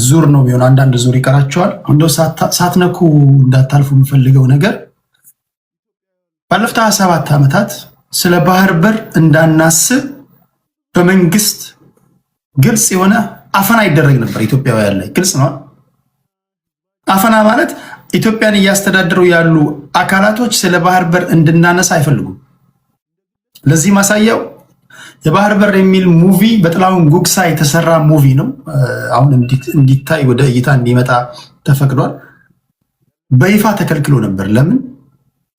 ዙር ነው የሚሆነው። አንዳንድ ዙር ይቀራቸዋል። እንደው ሳትነኩ እንዳታልፉ የምፈልገው ነገር ባለፉት 27 ዓመታት ስለ ባህር በር እንዳናስብ በመንግስት ግልጽ የሆነ አፈና ይደረግ ነበር። ኢትዮጵያውያን ላይ ግልጽ ነው። አፈና ማለት ኢትዮጵያን እያስተዳደሩ ያሉ አካላቶች ስለ ባህር በር እንድናነሳ አይፈልጉም። ለዚህ ማሳያው የባህር በር የሚል ሙቪ በጥላሁን ጉግሳ የተሰራ ሙቪ ነው። አሁን እንዲታይ ወደ እይታ እንዲመጣ ተፈቅዷል። በይፋ ተከልክሎ ነበር። ለምን?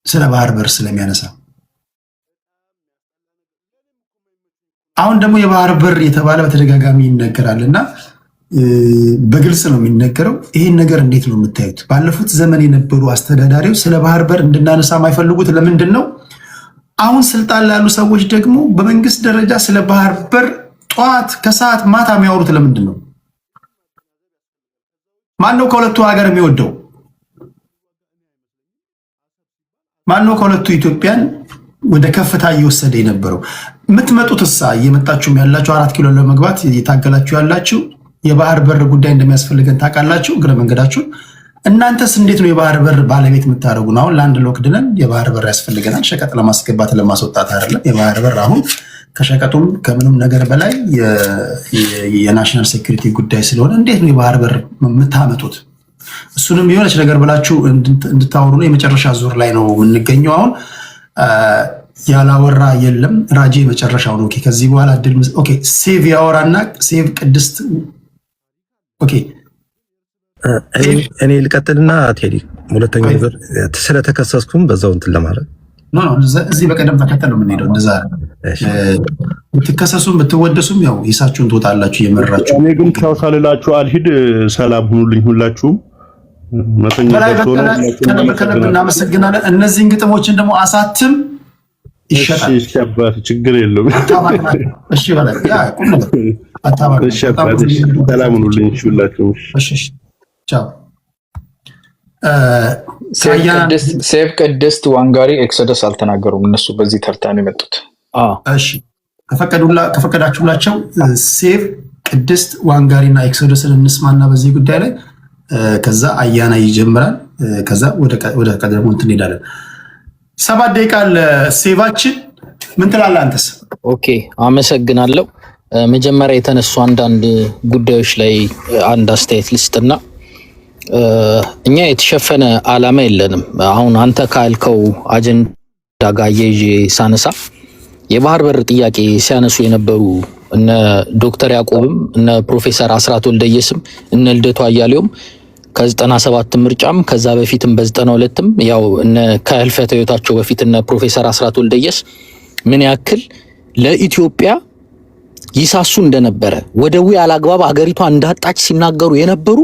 ስለ ባህር በር ስለሚያነሳ። አሁን ደግሞ የባህር በር የተባለ በተደጋጋሚ ይነገራል እና በግልጽ ነው የሚነገረው። ይህን ነገር እንዴት ነው የምታዩት? ባለፉት ዘመን የነበሩ አስተዳዳሪዎች ስለ ባህር በር እንድናነሳ የማይፈልጉት ለምንድን ነው? አሁን ስልጣን ላሉ ሰዎች ደግሞ በመንግስት ደረጃ ስለ ባህር በር ጠዋት፣ ከሰዓት፣ ማታ የሚያወሩት ለምንድን ነው? ማነው ከሁለቱ ሀገር የሚወደው? ማነው ከሁለቱ ኢትዮጵያን ወደ ከፍታ እየወሰደ የነበረው? የምትመጡት እየመጣችሁም ያላችሁ 4 ኪሎ ለመግባት እየታገላችሁ ያላችሁ የባህር በር ጉዳይ እንደሚያስፈልገን ታውቃላችሁ። እግረ መንገዳችሁ እናንተስ እንዴት ነው የባህር በር ባለቤት የምታደርጉን? አሁን ለአንድ ሎክድነን የባህር በር ያስፈልገናል፣ ሸቀጥ ለማስገባት ለማስወጣት አይደለም። የባህር በር አሁን ከሸቀጡም ከምንም ነገር በላይ የናሽናል ሴኩሪቲ ጉዳይ ስለሆነ እንዴት ነው የባህር በር የምታመጡት? እሱንም የሆነች ነገር ብላችሁ እንድታወሩ ነው። የመጨረሻ ዙር ላይ ነው የምንገኘው። አሁን ያላወራ የለም። ራጄ መጨረሻው ነው። ከዚህ በኋላ እድል ሴቭ ያወራና ሴቭ ቅድስት እኔ ልቀጥልና ቴዲ ሁለተኛው ነገር ስለተከሰስኩም በዛው እንትን ለማለት እዚህ በቀደም ተከተል ነው የምንሄደው። እንደዛ ብትከሰሱም ብትወደሱም ያው ሂሳችሁን ትወጣላችሁ እየመራችሁ። እኔ ግን ቻው ሳልላችሁ አልሂድ። ሰላም ሁኑልኝ ሁላችሁም። ከልብ እናመሰግናለን። እነዚህን ግጥሞችን ደግሞ አሳትም ይሸጣል። እሺ አባት ችግር የለውም። እሺ በላይ ያ ቁም ነገር እሺ አባት ሰላም ሁኑልኝ ሁላችሁም። እሺ ቻው ሴቭ ቅድስት ዋንጋሪ ኤክሶደስ አልተናገሩም። እነሱ በዚህ ተርታ ነው የመጡት። እሺ ከፈቀዳችሁላቸው ሴቭ ቅድስት ዋንጋሪና ኤክሶደስን እንስማና በዚህ ጉዳይ ላይ ከዛ አያና ይጀምራል። ከዛ ወደ ቀደሙ እንሄዳለን። 7 ደቂቃ ለሴቫችን ምን ትላለህ አንተስ? ኦኬ አመሰግናለሁ። መጀመሪያ የተነሱ አንዳንድ ጉዳዮች ላይ አንድ አስተያየት ልስጥና እኛ የተሸፈነ ዓላማ የለንም። አሁን አንተ ካልከው አጀንዳ ጋር ይዤ ሳነሳ የባህር በር ጥያቄ ሲያነሱ የነበሩ እነ ዶክተር ያዕቆብም እነ ፕሮፌሰር አስራት ወልደየስም እነ ልደቱ አያሌውም ከ97 ምርጫም ከዛ በፊትም በ92ም ያው እነ ከህልፈተ ህይወታቸው በፊት እነ ፕሮፌሰር አስራት ወልደየስ ምን ያክል ለኢትዮጵያ ይሳሱ እንደነበረ ወደው ያላግባብ ሀገሪቷ እንዳጣች ሲናገሩ የነበሩ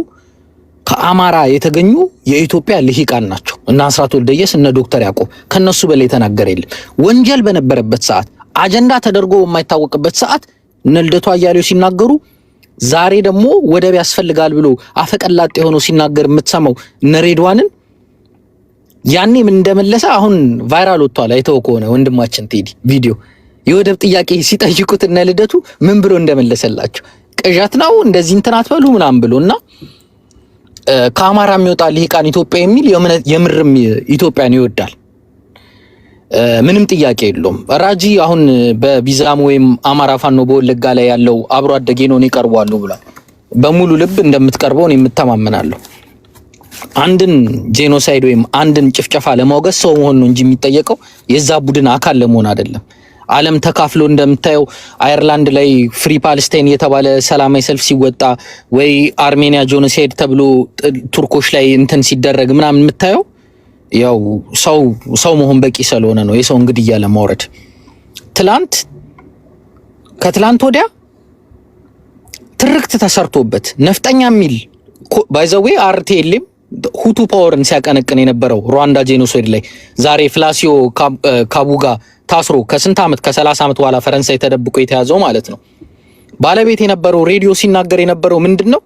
ከአማራ የተገኙ የኢትዮጵያ ልሂቃን ናቸው። እና አስራት ወልደየስ እነ ዶክተር ያዕቆብ ከነሱ በላይ ተናገረ የለም። ወንጀል በነበረበት ሰዓት አጀንዳ ተደርጎ የማይታወቅበት ሰዓት እነ ልደቱ አያሌው ሲናገሩ፣ ዛሬ ደግሞ ወደብ ያስፈልጋል ብሎ አፈቀላጤ ሆኖ ሲናገር የምትሰማው እነ ሬድዋንን ያኔ ምን እንደመለሰ አሁን ቫይራል ወጥቷል። አይተው ከሆነ ወንድማችን ቴዲ ቪዲዮ የወደብ ጥያቄ ሲጠይቁት እነ ልደቱ ምን ብሎ እንደመለሰላቸው ቅዠት ነው እንደዚህ እንትን አትበሉ ምናምን ብሎና ከአማራ የሚወጣ ልሂቃን ኢትዮጵያ የሚል የምርም ኢትዮጵያን ይወዳል። ምንም ጥያቄ የለውም። ራጂ አሁን በቢዛም ወይም አማራ ፋኖ በወለጋ ላይ ያለው አብሮ አደጌ ነው ይቀርባሉ ብሏል። በሙሉ ልብ እንደምትቀርበው ነው የምተማመናለሁ። አንድን ጄኖሳይድ ወይም አንድን ጭፍጨፋ ለማውገዝ ሰው መሆን ነው እንጂ የሚጠየቀው የዛ ቡድን አካል ለመሆን አይደለም። ዓለም ተካፍሎ እንደምታየው አየርላንድ ላይ ፍሪ ፓለስታይን የተባለ ሰላማዊ ሰልፍ ሲወጣ ወይ አርሜኒያ ጄኖሳይድ ተብሎ ቱርኮች ላይ እንትን ሲደረግ ምናምን የምታየው ያው ሰው መሆን በቂ ስለሆነ ነው የሰው እንግዲያ ለማውረድ። ከትላንት ወዲያ ትርክት ተሰርቶበት ነፍጠኛ የሚል ባይዘዌ አርቴልም ሁቱ ፓወርን ሲያቀነቅን የነበረው ሩዋንዳ ጄኖሳይድ ላይ ዛሬ ፍላሲዮ ካቡጋ ታስሮ ከስንት ዓመት ከ30 ዓመት በኋላ ፈረንሳይ ተደብቆ የተያዘው ማለት ነው። ባለቤት የነበረው ሬዲዮ ሲናገር የነበረው ምንድነው?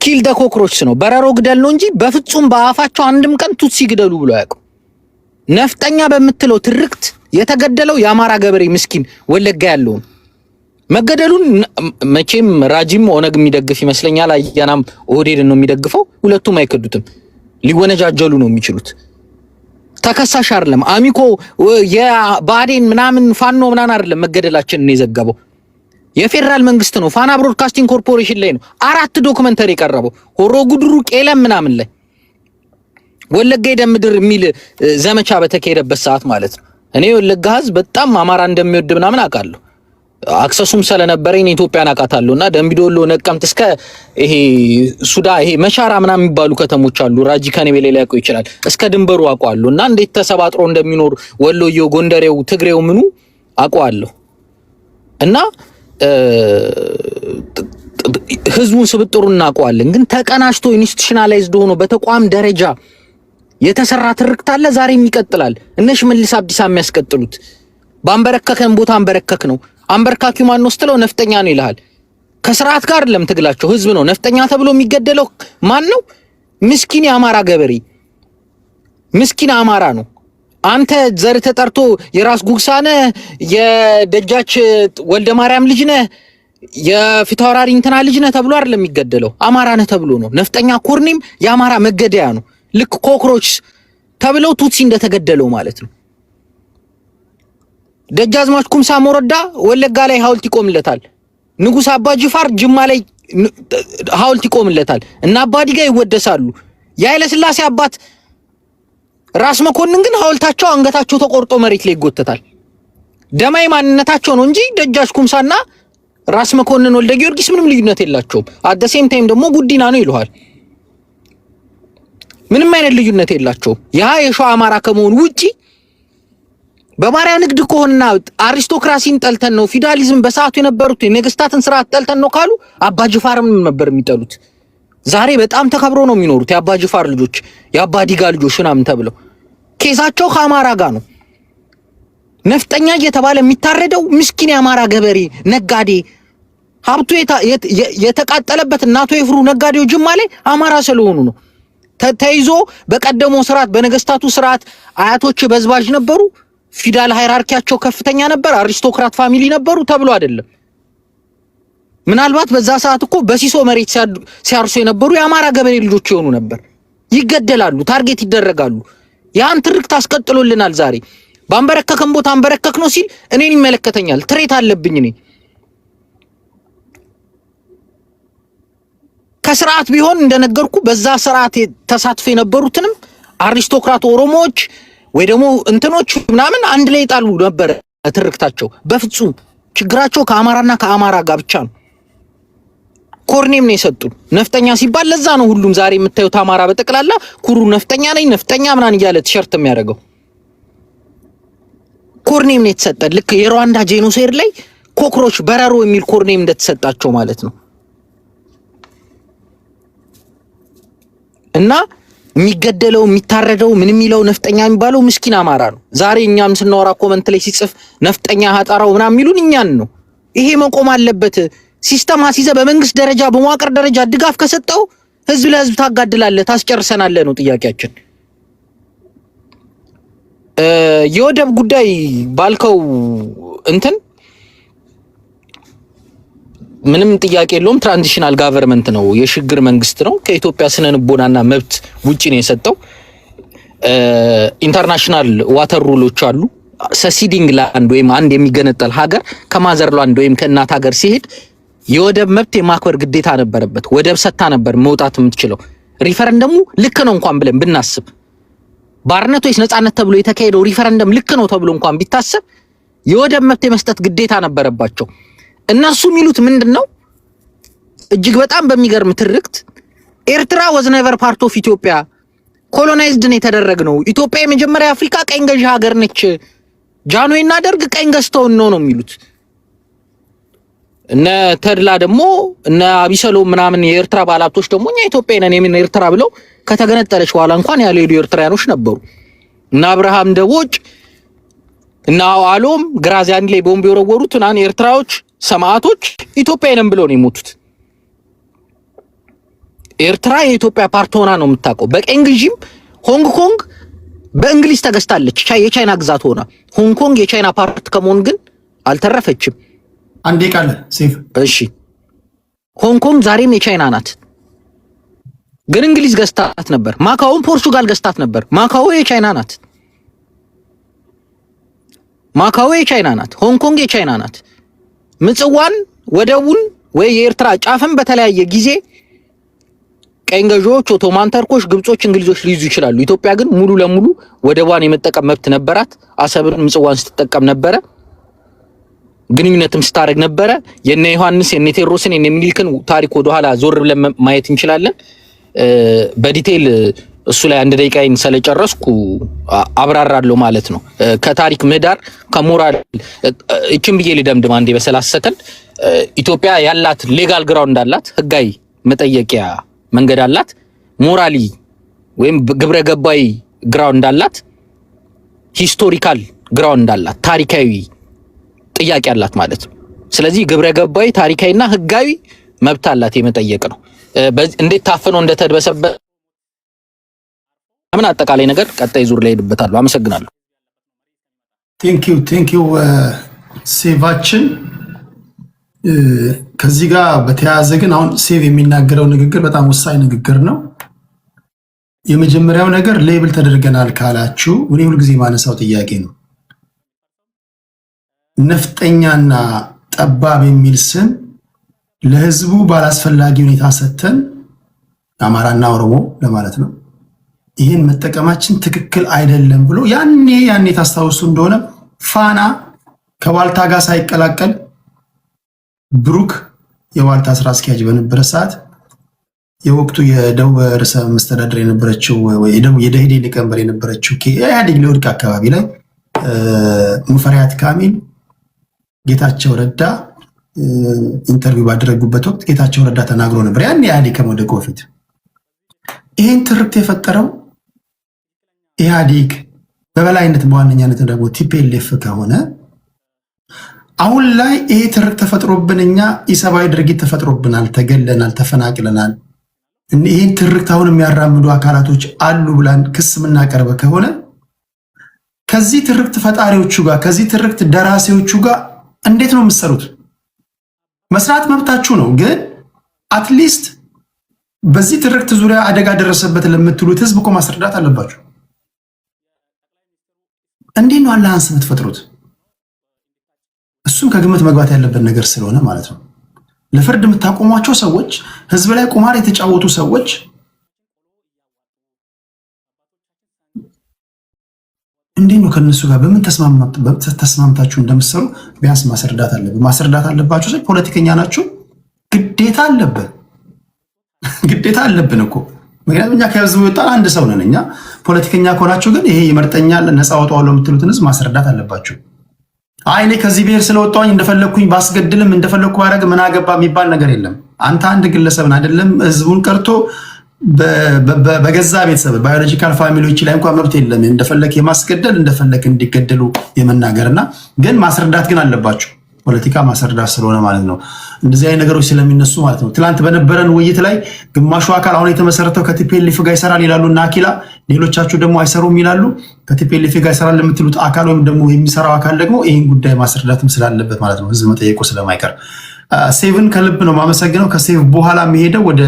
ኪል ደ ኮክሮችስ ነው፣ በረሮ ግደል ነው እንጂ በፍጹም በአፋቸው አንድም ቀን ቱትሲ ግደሉ ብሎ ያውቁ። ነፍጠኛ በምትለው ትርክት የተገደለው የአማራ ገበሬ ምስኪን ወለጋ ያለው መገደሉን መቼም ራጂም ኦነግ የሚደግፍ ይመስለኛል። አያናም ኦህዴድን ነው የሚደግፈው። ሁለቱም አይከዱትም። ሊወነጃጀሉ ነው የሚችሉት። ተከሳሽ አይደለም አሚኮ የባዴን ምናምን ፋኖ ምናምን አይደለም መገደላችንን የዘገበው የፌደራል መንግስት ነው። ፋና ብሮድካስቲንግ ኮርፖሬሽን ላይ ነው 4 ዶክመንተሪ የቀረበው ሆሮ ጉድሩ ቄለም ምናምን ላይ ወለጋ የደምድር የሚል ዘመቻ በተካሄደበት ሰዓት ማለት ነው። እኔ ወለጋ ህዝብ በጣም አማራ እንደሚወድ ምናምን አውቃለሁ። አክሰሱም ስለነበረኝ ኢትዮጵያን አውቃታለሁና ደምቢዶሎ ነቀምት እስከ ይሄ ሱዳ ይሄ መሻራ ምናምን የሚባሉ ከተሞች አሉ። ራጂ ከኔ በላይ ሊያውቀው ይችላል። እስከ ድንበሩ አውቀዋለሁና እንዴት ተሰባጥሮ እንደሚኖር ወሎዮ፣ ጎንደሬው፣ ትግሬው ምኑ አውቀዋለሁ። እና ህዝቡን ስብጥሩን እናውቀዋለን። ግን ተቀናሽቶ ኢንስቲቱሽናላይዝድ ሆኖ በተቋም ደረጃ የተሰራ ትርክት አለ። ዛሬም ይቀጥላል። እነ ሽመልስ አብዲሳ የሚያስቀጥሉት ባንበረከከን ቦታ አንበረከክ ነው። አንበርካኪው ማን ነው ስትለው ነፍጠኛ ነው ይልሃል። ከስርዓት ጋር አይደለም ትግላቸው፣ ህዝብ ነው ነፍጠኛ ተብሎ የሚገደለው። ማን ነው? ምስኪን የአማራ ገበሬ፣ ምስኪን አማራ ነው። አንተ ዘር ተጠርቶ የራስ ጉግሳነ የደጃች ወልደ ማርያም ልጅ ነህ የፊታውራሪ እንትና ልጅ ነህ ተብሎ አይደለም የሚገደለው፣ አማራ ነህ ተብሎ ነው። ነፍጠኛ ኮርኒም የአማራ መገደያ ነው። ልክ ኮክሮች ተብለው ቱትሲ እንደተገደለው ማለት ነው። ደጃዝማች ኩምሳ ሞረዳ ወለጋ ላይ ሐውልት ይቆምለታል። ንጉስ አባ ጅፋር ጅማ ላይ ሐውልት ይቆምለታል። እና አባዲጋ ይወደሳሉ። የኃይለ ሥላሴ አባት ራስ መኮንን ግን ሐውልታቸው አንገታቸው ተቆርጦ መሬት ላይ ይጎተታል። ደማይ ማንነታቸው ነው እንጂ ደጃች ኩምሳና ራስ መኮንን ወልደ ጊዮርጊስ ምንም ልዩነት የላቸውም። አደ ሴም ታይም ደግሞ ጉዲና ነው ይሉሃል። ምንም አይነት ልዩነት የላቸውም። ያ የሸዋ አማራ ከመሆኑ ውጪ በባሪያ ንግድ ከሆነና አሪስቶክራሲን ጠልተን ነው ፊውዳሊዝም በሰዓቱ የነበሩት የነገስታትን ስርዓት ጠልተን ነው ካሉ አባ ጅፋርም ነበር የሚጠሉት። ዛሬ በጣም ተከብረው ነው የሚኖሩት የአባ ጅፋር ልጆች፣ የአባ ዲጋ ልጆች ምናምን ተብለው ኬዛቸው ከአማራ ጋር ነው። ነፍጠኛ እየተባለ የሚታረደው ምስኪን የአማራ ገበሬ ነጋዴ ሀብቱ የተቃጠለበት እናቶ ይፍሩ ነጋዴው ጅማ ላይ አማራ ስለሆኑ ነው። ተይዞ በቀደመው ስርዓት በነገስታቱ ስርዓት አያቶች በዝባዥ ነበሩ፣ ፊዳል ሃይራርኪያቸው ከፍተኛ ነበር፣ አሪስቶክራት ፋሚሊ ነበሩ ተብሎ አይደለም። ምናልባት በዛ ሰዓት እኮ በሲሶ መሬት ሲያርሱ የነበሩ የአማራ ገበሬ ልጆች ይሆኑ ነበር። ይገደላሉ፣ ታርጌት ይደረጋሉ። ያን ትርክት አስቀጥሎልናል። ዛሬ ባንበረከከም ቦታ አንበረከክ ነው ሲል እኔን ይመለከተኛል፣ ትሬት አለብኝ እኔ ከስርዓት ቢሆን እንደነገርኩ በዛ ስርዓት ተሳትፎ የነበሩትንም አሪስቶክራት ኦሮሞዎች ወይ ደግሞ እንትኖች ምናምን አንድ ላይ ጣሉ ነበር ትርክታቸው። በፍጹም ችግራቸው ከአማራና ከአማራ ጋር ብቻ ነው። ኮርኔም ነው የሰጡን ነፍጠኛ ሲባል ለዛ ነው ሁሉም ዛሬ የምታዩት አማራ በጠቅላላ ኩሩ ነፍጠኛ ነኝ ነፍጠኛ ምናን እያለ ቲሸርት የሚያደርገው ኮርኔም ነው የተሰጠን። ልክ የሩዋንዳ ጄኖሳይድ ላይ ኮክሮች በረሮ የሚል ኮርኔም እንደተሰጣቸው ማለት ነው። እና የሚገደለው የሚታረደው ምን የሚለው ነፍጠኛ የሚባለው ምስኪን አማራ ነው። ዛሬ እኛም ስናወራ ኮመንት ላይ ሲጽፍ ነፍጠኛ ሀጣራው ምናምን የሚሉን እኛን ነው። ይሄ መቆም አለበት። ሲስተም አስይዘ በመንግስት ደረጃ በመዋቅር ደረጃ ድጋፍ ከሰጠው ህዝብ ለህዝብ ታጋድላለህ፣ ታስጨርሰናለህ ነው ጥያቄያችን። የወደብ ጉዳይ ባልከው እንትን ምንም ጥያቄ የለውም። ትራንዚሽናል ጋቨርንመንት ነው፣ የሽግግር መንግስት ነው። ከኢትዮጵያ ስነ ልቦናና መብት ውጪ ነው የሰጠው። ኢንተርናሽናል ዋተር ሩሎች አሉ። ሰሲዲንግ ላንድ ወይም አንድ የሚገነጠል ሀገር ከማዘር ላንድ ወይም ከእናት ሀገር ሲሄድ የወደብ መብት የማክበር ግዴታ ነበረበት። ወደብ ሰታ ነበር መውጣት የምትችለው። ሪፈረንደሙ ልክ ነው እንኳን ብለን ብናስብ፣ ባርነት ወይስ ነጻነት ተብሎ የተካሄደው ሪፈረንደም ልክ ነው ተብሎ እንኳን ቢታሰብ የወደብ መብት የመስጠት ግዴታ ነበረባቸው። እነሱ የሚሉት ምንድነው? እጅግ በጣም በሚገርም ትርክት ኤርትራ was never part of ኢትዮጵያ ኮሎናይዝድ ነው የተደረግነው። ኢትዮጵያ የመጀመሪያ አፍሪካ ቀኝ ገዢ ሀገር ነች። ጃንሆይና ደርግ ቀኝ ገዝተውን ነው የሚሉት። እነ ተድላ ደግሞ እነ አቢሰሎም ምናምን የኤርትራ ባላቶች ደግሞ እኛ ኢትዮጵያ ነን የምን ኤርትራ ብለው ከተገነጠለች በኋላ እንኳን ያልሄዱ ኤርትራያኖች ነበሩ። እና አብርሃም ደቦጭ እና አሎም ግራዚያን ላይ ቦምብ የወረወሩት እና ኤርትራዎች ሰማዕቶች ኢትዮጵያ ነን ብለው ነው የሞቱት። ኤርትራ የኢትዮጵያ ፓርት ሆና ነው የምታውቀው። በቀኝ ግዢም ሆንግ ኮንግ በእንግሊዝ ተገዝታለች፣ የቻይና ግዛት ሆና። ሆንግ ኮንግ የቻይና ፓርት ከመሆን ግን አልተረፈችም። አንዴ ቃል ሴፍ እሺ፣ ሆንግ ኮንግ ዛሬም የቻይና ናት፣ ግን እንግሊዝ ገዝታት ነበር። ማካውን ፖርቹጋል ገዝታት ነበር። ማካው የቻይና ናት። ማካው የቻይና ናት። ሆንግ ኮንግ የቻይና ናት። ምጽዋን ወደቡን ወይ የኤርትራ ጫፍን በተለያየ ጊዜ ቀኝ ገዢዎች ኦቶማን ተርኮች፣ ግብጾች፣ እንግሊዞች ሊይዙ ይችላሉ። ኢትዮጵያ ግን ሙሉ ለሙሉ ወደቧን የመጠቀም መብት ነበራት። አሰብን ምጽዋን ስትጠቀም ነበረ። ግንኙነትም ስታደርግ ነበረ። የነ ዮሐንስ የነ ቴዎድሮስን የነ ምኒልክን ታሪክ ወደ ኋላ ዞር ብለን ማየት እንችላለን። በዲቴል እሱ ላይ አንድ ደቂቃዬን ስለጨረስኩ አብራራለሁ ማለት ነው። ከታሪክ ምህዳር ከሞራል እቺን ብዬ ልደምድም አንዴ በ30 ሰከንድ። ኢትዮጵያ ያላት ሌጋል ግራውንድ አላት፣ ህጋዊ መጠየቂያ መንገድ አላት። ሞራሊ ወይም ግብረ ገባይ ግራውንድ አላት። ሂስቶሪካል ግራውንድ አላት፣ ታሪካዊ ጥያቄ አላት ማለት ነው። ስለዚህ ግብረ ገባይ ታሪካዊና ህጋዊ መብት አላት የመጠየቅ ነው። እንዴት ታፍኖ እንደተደበሰበት ምን አጠቃላይ ነገር ቀጣይ ዙር ላይ ሄድበታለሁ። አመሰግናለሁ። ቴንክ ዩ ሴቫችን። ከዚህ ጋር በተያያዘ ግን አሁን ሴቭ የሚናገረው ንግግር በጣም ወሳኝ ንግግር ነው። የመጀመሪያው ነገር ሌብል ተደርገናል ካላችሁ እኔ ሁልጊዜ ማነሳው ጥያቄ ነው። ነፍጠኛና ጠባብ የሚል ስም ለህዝቡ ባላስፈላጊ ሁኔታ ሰተን አማራና ኦሮሞ ለማለት ነው ይህን መጠቀማችን ትክክል አይደለም ብሎ ያኔ ታስታውሱ እንደሆነ ፋና ከዋልታ ጋር ሳይቀላቀል ብሩክ የዋልታ ስራ አስኪያጅ በነበረ ሰዓት የወቅቱ የደቡብ ርዕሰ መስተዳድር የነበረችው ወይ የደኢህዴን ሊቀመንበር የነበረችው ኢህአዴግ ሊወድቅ አካባቢ ላይ ሙፈሪያት ካሚል ጌታቸው ረዳ ኢንተርቪው ባደረጉበት ወቅት ጌታቸው ረዳ ተናግሮ ነበር። ያኔ ኢህአዴግ ከመውደቁ በፊት ይህን ትርክት የፈጠረው ኢህአዴግ በበላይነት በዋነኛነት ደግሞ ቲፒኤልኤፍ ከሆነ አሁን ላይ ይሄ ትርክ ተፈጥሮብን እኛ ኢሰብአዊ ድርጊት ተፈጥሮብናል፣ ተገለናል፣ ተፈናቅለናል። ይህን ትርክት አሁን የሚያራምዱ አካላቶች አሉ ብላን ክስ የምናቀርበ ከሆነ ከዚህ ትርክት ፈጣሪዎቹ ጋር ከዚህ ትርክት ደራሲዎቹ ጋር እንዴት ነው የምትሰሩት? መስራት መብታችሁ ነው፣ ግን አትሊስት በዚህ ትርክት ዙሪያ አደጋ ደረሰበት ለምትሉት ህዝብ እኮ ማስረዳት አለባችሁ። እንዴት ነው አላህንስ የምትፈጥሩት? እሱም ከግምት መግባት ያለበት ነገር ስለሆነ ማለት ነው። ለፍርድ የምታቆሟቸው ሰዎች፣ ህዝብ ላይ ቁማር የተጫወቱ ሰዎች እንዴት ነው ከነሱ ጋር በምን ተስማምታችሁ እንደምትሰሩ ቢያንስ ማስረዳት አለባችሁ። ፖለቲከኛ ናችሁ፣ ግዴታ አለብን እኮ። ምክንያቱም እኛ ከህዝቡ የወጣን አንድ ሰው ነን። እኛ ፖለቲከኛ ከሆናችሁ ግን ይሄ ይመርጠኛል ነፃ አወጣዋለሁ የምትሉትን ህዝብ ማስረዳት አለባችሁ። እኔ ከዚህ ብሔር ስለወጣሁኝ እንደፈለግኩኝ ባስገድልም እንደፈለግኩ ባረግ ምን አገባ የሚባል ነገር የለም። አንተ አንድ ግለሰብን አይደለም ህዝቡን ቀርቶ በገዛ ቤተሰብ ባዮሎጂካል ፋሚሊዎች ላይ እንኳን መብት የለም እንደፈለክ የማስገደል እንደፈለክ እንዲገደሉ የመናገርና ግን ማስረዳት ግን አለባችሁ። ፖለቲካ ማስረዳት ስለሆነ ማለት ነው። እንደዚህ አይነት ነገሮች ስለሚነሱ ማለት ነው። ትላንት በነበረን ውይይት ላይ ግማሹ አካል አሁን የተመሰረተው ከቲፒኤልኤፍ ጋር ይሰራል ይላሉ እና አኪላ፣ ሌሎቻችሁ ደግሞ አይሰሩም ይላሉ። ከቲፒኤልኤፍ ጋር ይሰራል ለምትሉት አካል ወይም ደግሞ የሚሰራው አካል ደግሞ ይህን ጉዳይ ማስረዳትም ስላለበት ማለት ነው፣ ህዝብ መጠየቁ ስለማይቀር። ሴቭን ከልብ ነው ማመሰግነው። ከሴቭ በኋላ የሚሄደው ወደ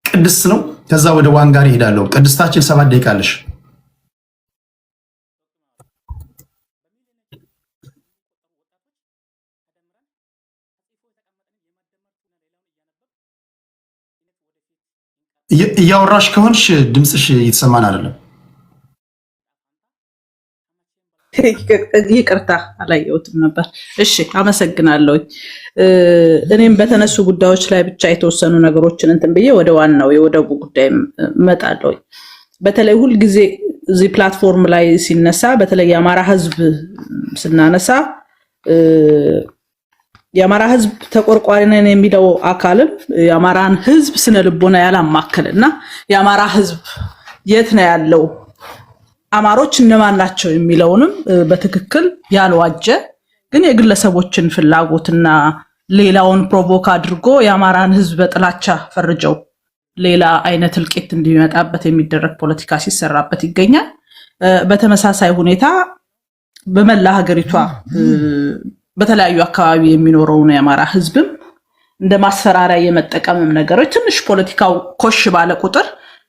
ቅድስት ነው። ከዛ ወደ ዋንጋሪ ይሄዳለሁ። ቅድስታችን 7 ደቂቃ አለሽ። እያወራሽ ከሆንሽ ድምፅሽ እየተሰማን አይደለም። ይቅርታ አላየሁትም ነበር። እሺ አመሰግናለሁ። እኔም በተነሱ ጉዳዮች ላይ ብቻ የተወሰኑ ነገሮችን እንትን ብዬ ወደ ዋናው የወደቡ ጉዳይ እመጣለሁ። በተለይ ሁል ጊዜ እዚህ ፕላትፎርም ላይ ሲነሳ በተለይ የአማራ ህዝብ ስናነሳ የአማራ ህዝብ ተቆርቋሪ ነን የሚለው አካልም የአማራን ህዝብ ስነ ልቦና ያላማከለና የአማራ ህዝብ የት ነው ያለው አማሮች እነማን ናቸው የሚለውንም በትክክል ያልዋጀ ግን የግለሰቦችን ፍላጎትና ሌላውን ፕሮቮክ አድርጎ የአማራን ህዝብ በጥላቻ ፈርጀው ሌላ አይነት እልቂት እንዲመጣበት የሚደረግ ፖለቲካ ሲሰራበት ይገኛል። በተመሳሳይ ሁኔታ በመላ ሀገሪቷ በተለያዩ አካባቢ የሚኖረው የአማራ ህዝብም እንደ ማስፈራሪያ የመጠቀምም ነገሮች ትንሽ ፖለቲካው ኮሽ ባለ ቁጥር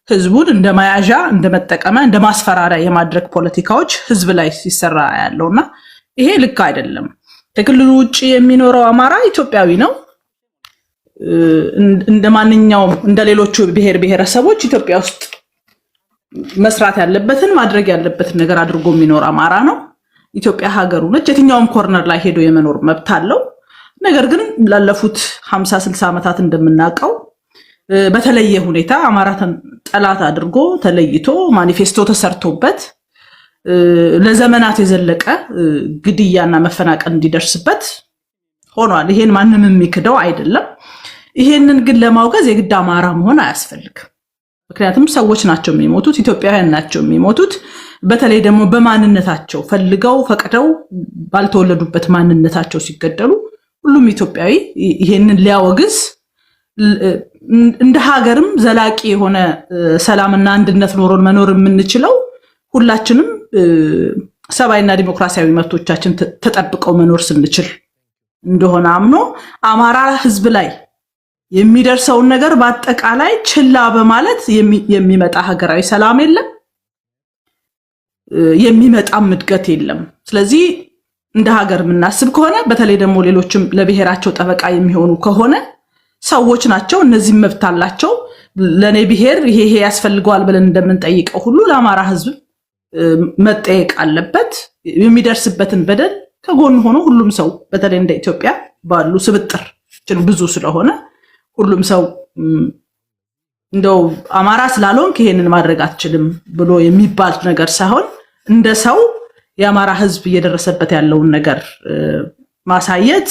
ህዝቡን እንደ ማያዣ እንደ መጠቀሚያ እንደ ማስፈራሪያ የማድረግ ፖለቲካዎች ህዝብ ላይ ሲሰራ ያለውና ይሄ ልክ አይደለም። ከክልሉ ውጪ የሚኖረው አማራ ኢትዮጵያዊ ነው። እንደማንኛውም እንደሌሎቹ ብሔር ብሔረሰቦች ኢትዮጵያ ውስጥ መስራት ያለበትን ማድረግ ያለበትን ነገር አድርጎ የሚኖር አማራ ነው። ኢትዮጵያ ሀገሩ ነች። የትኛውም ኮርነር ላይ ሄዶ የመኖር መብት አለው። ነገር ግን ላለፉት 50-60 ዓመታት እንደምናውቀው በተለየ ሁኔታ አማራን ጠላት አድርጎ ተለይቶ ማኒፌስቶ ተሰርቶበት ለዘመናት የዘለቀ ግድያና መፈናቀል እንዲደርስበት ሆኗል። ይሄን ማንም የሚክደው አይደለም። ይሄንን ግን ለማውገዝ የግድ አማራ መሆን አያስፈልግም። ምክንያቱም ሰዎች ናቸው የሚሞቱት፣ ኢትዮጵያውያን ናቸው የሚሞቱት። በተለይ ደግሞ በማንነታቸው ፈልገው ፈቅደው ባልተወለዱበት ማንነታቸው ሲገደሉ ሁሉም ኢትዮጵያዊ ይሄንን ሊያወግዝ እንደ ሀገርም ዘላቂ የሆነ ሰላምና አንድነት ኖሮን መኖር የምንችለው ሁላችንም ሰብአዊና ዲሞክራሲያዊ መብቶቻችን ተጠብቀው መኖር ስንችል እንደሆነ አምኖ አማራ ህዝብ ላይ የሚደርሰውን ነገር በአጠቃላይ ችላ በማለት የሚመጣ ሀገራዊ ሰላም የለም፣ የሚመጣም እድገት የለም። ስለዚህ እንደ ሀገር የምናስብ ከሆነ በተለይ ደግሞ ሌሎችም ለብሔራቸው ጠበቃ የሚሆኑ ከሆነ ሰዎች ናቸው፣ እነዚህ መብት አላቸው። ለኔ ብሔር ይሄ ያስፈልገዋል ብለን እንደምንጠይቀው ሁሉ ለአማራ ህዝብ መጠየቅ አለበት። የሚደርስበትን በደል ከጎን ሆኖ ሁሉም ሰው በተለይ እንደ ኢትዮጵያ ባሉ ስብጥር ብዙ ስለሆነ ሁሉም ሰው እንደው አማራ ስላልሆንክ ይሄንን ማድረግ አትችልም ብሎ የሚባል ነገር ሳይሆን እንደ ሰው የአማራ ህዝብ እየደረሰበት ያለውን ነገር ማሳየት፣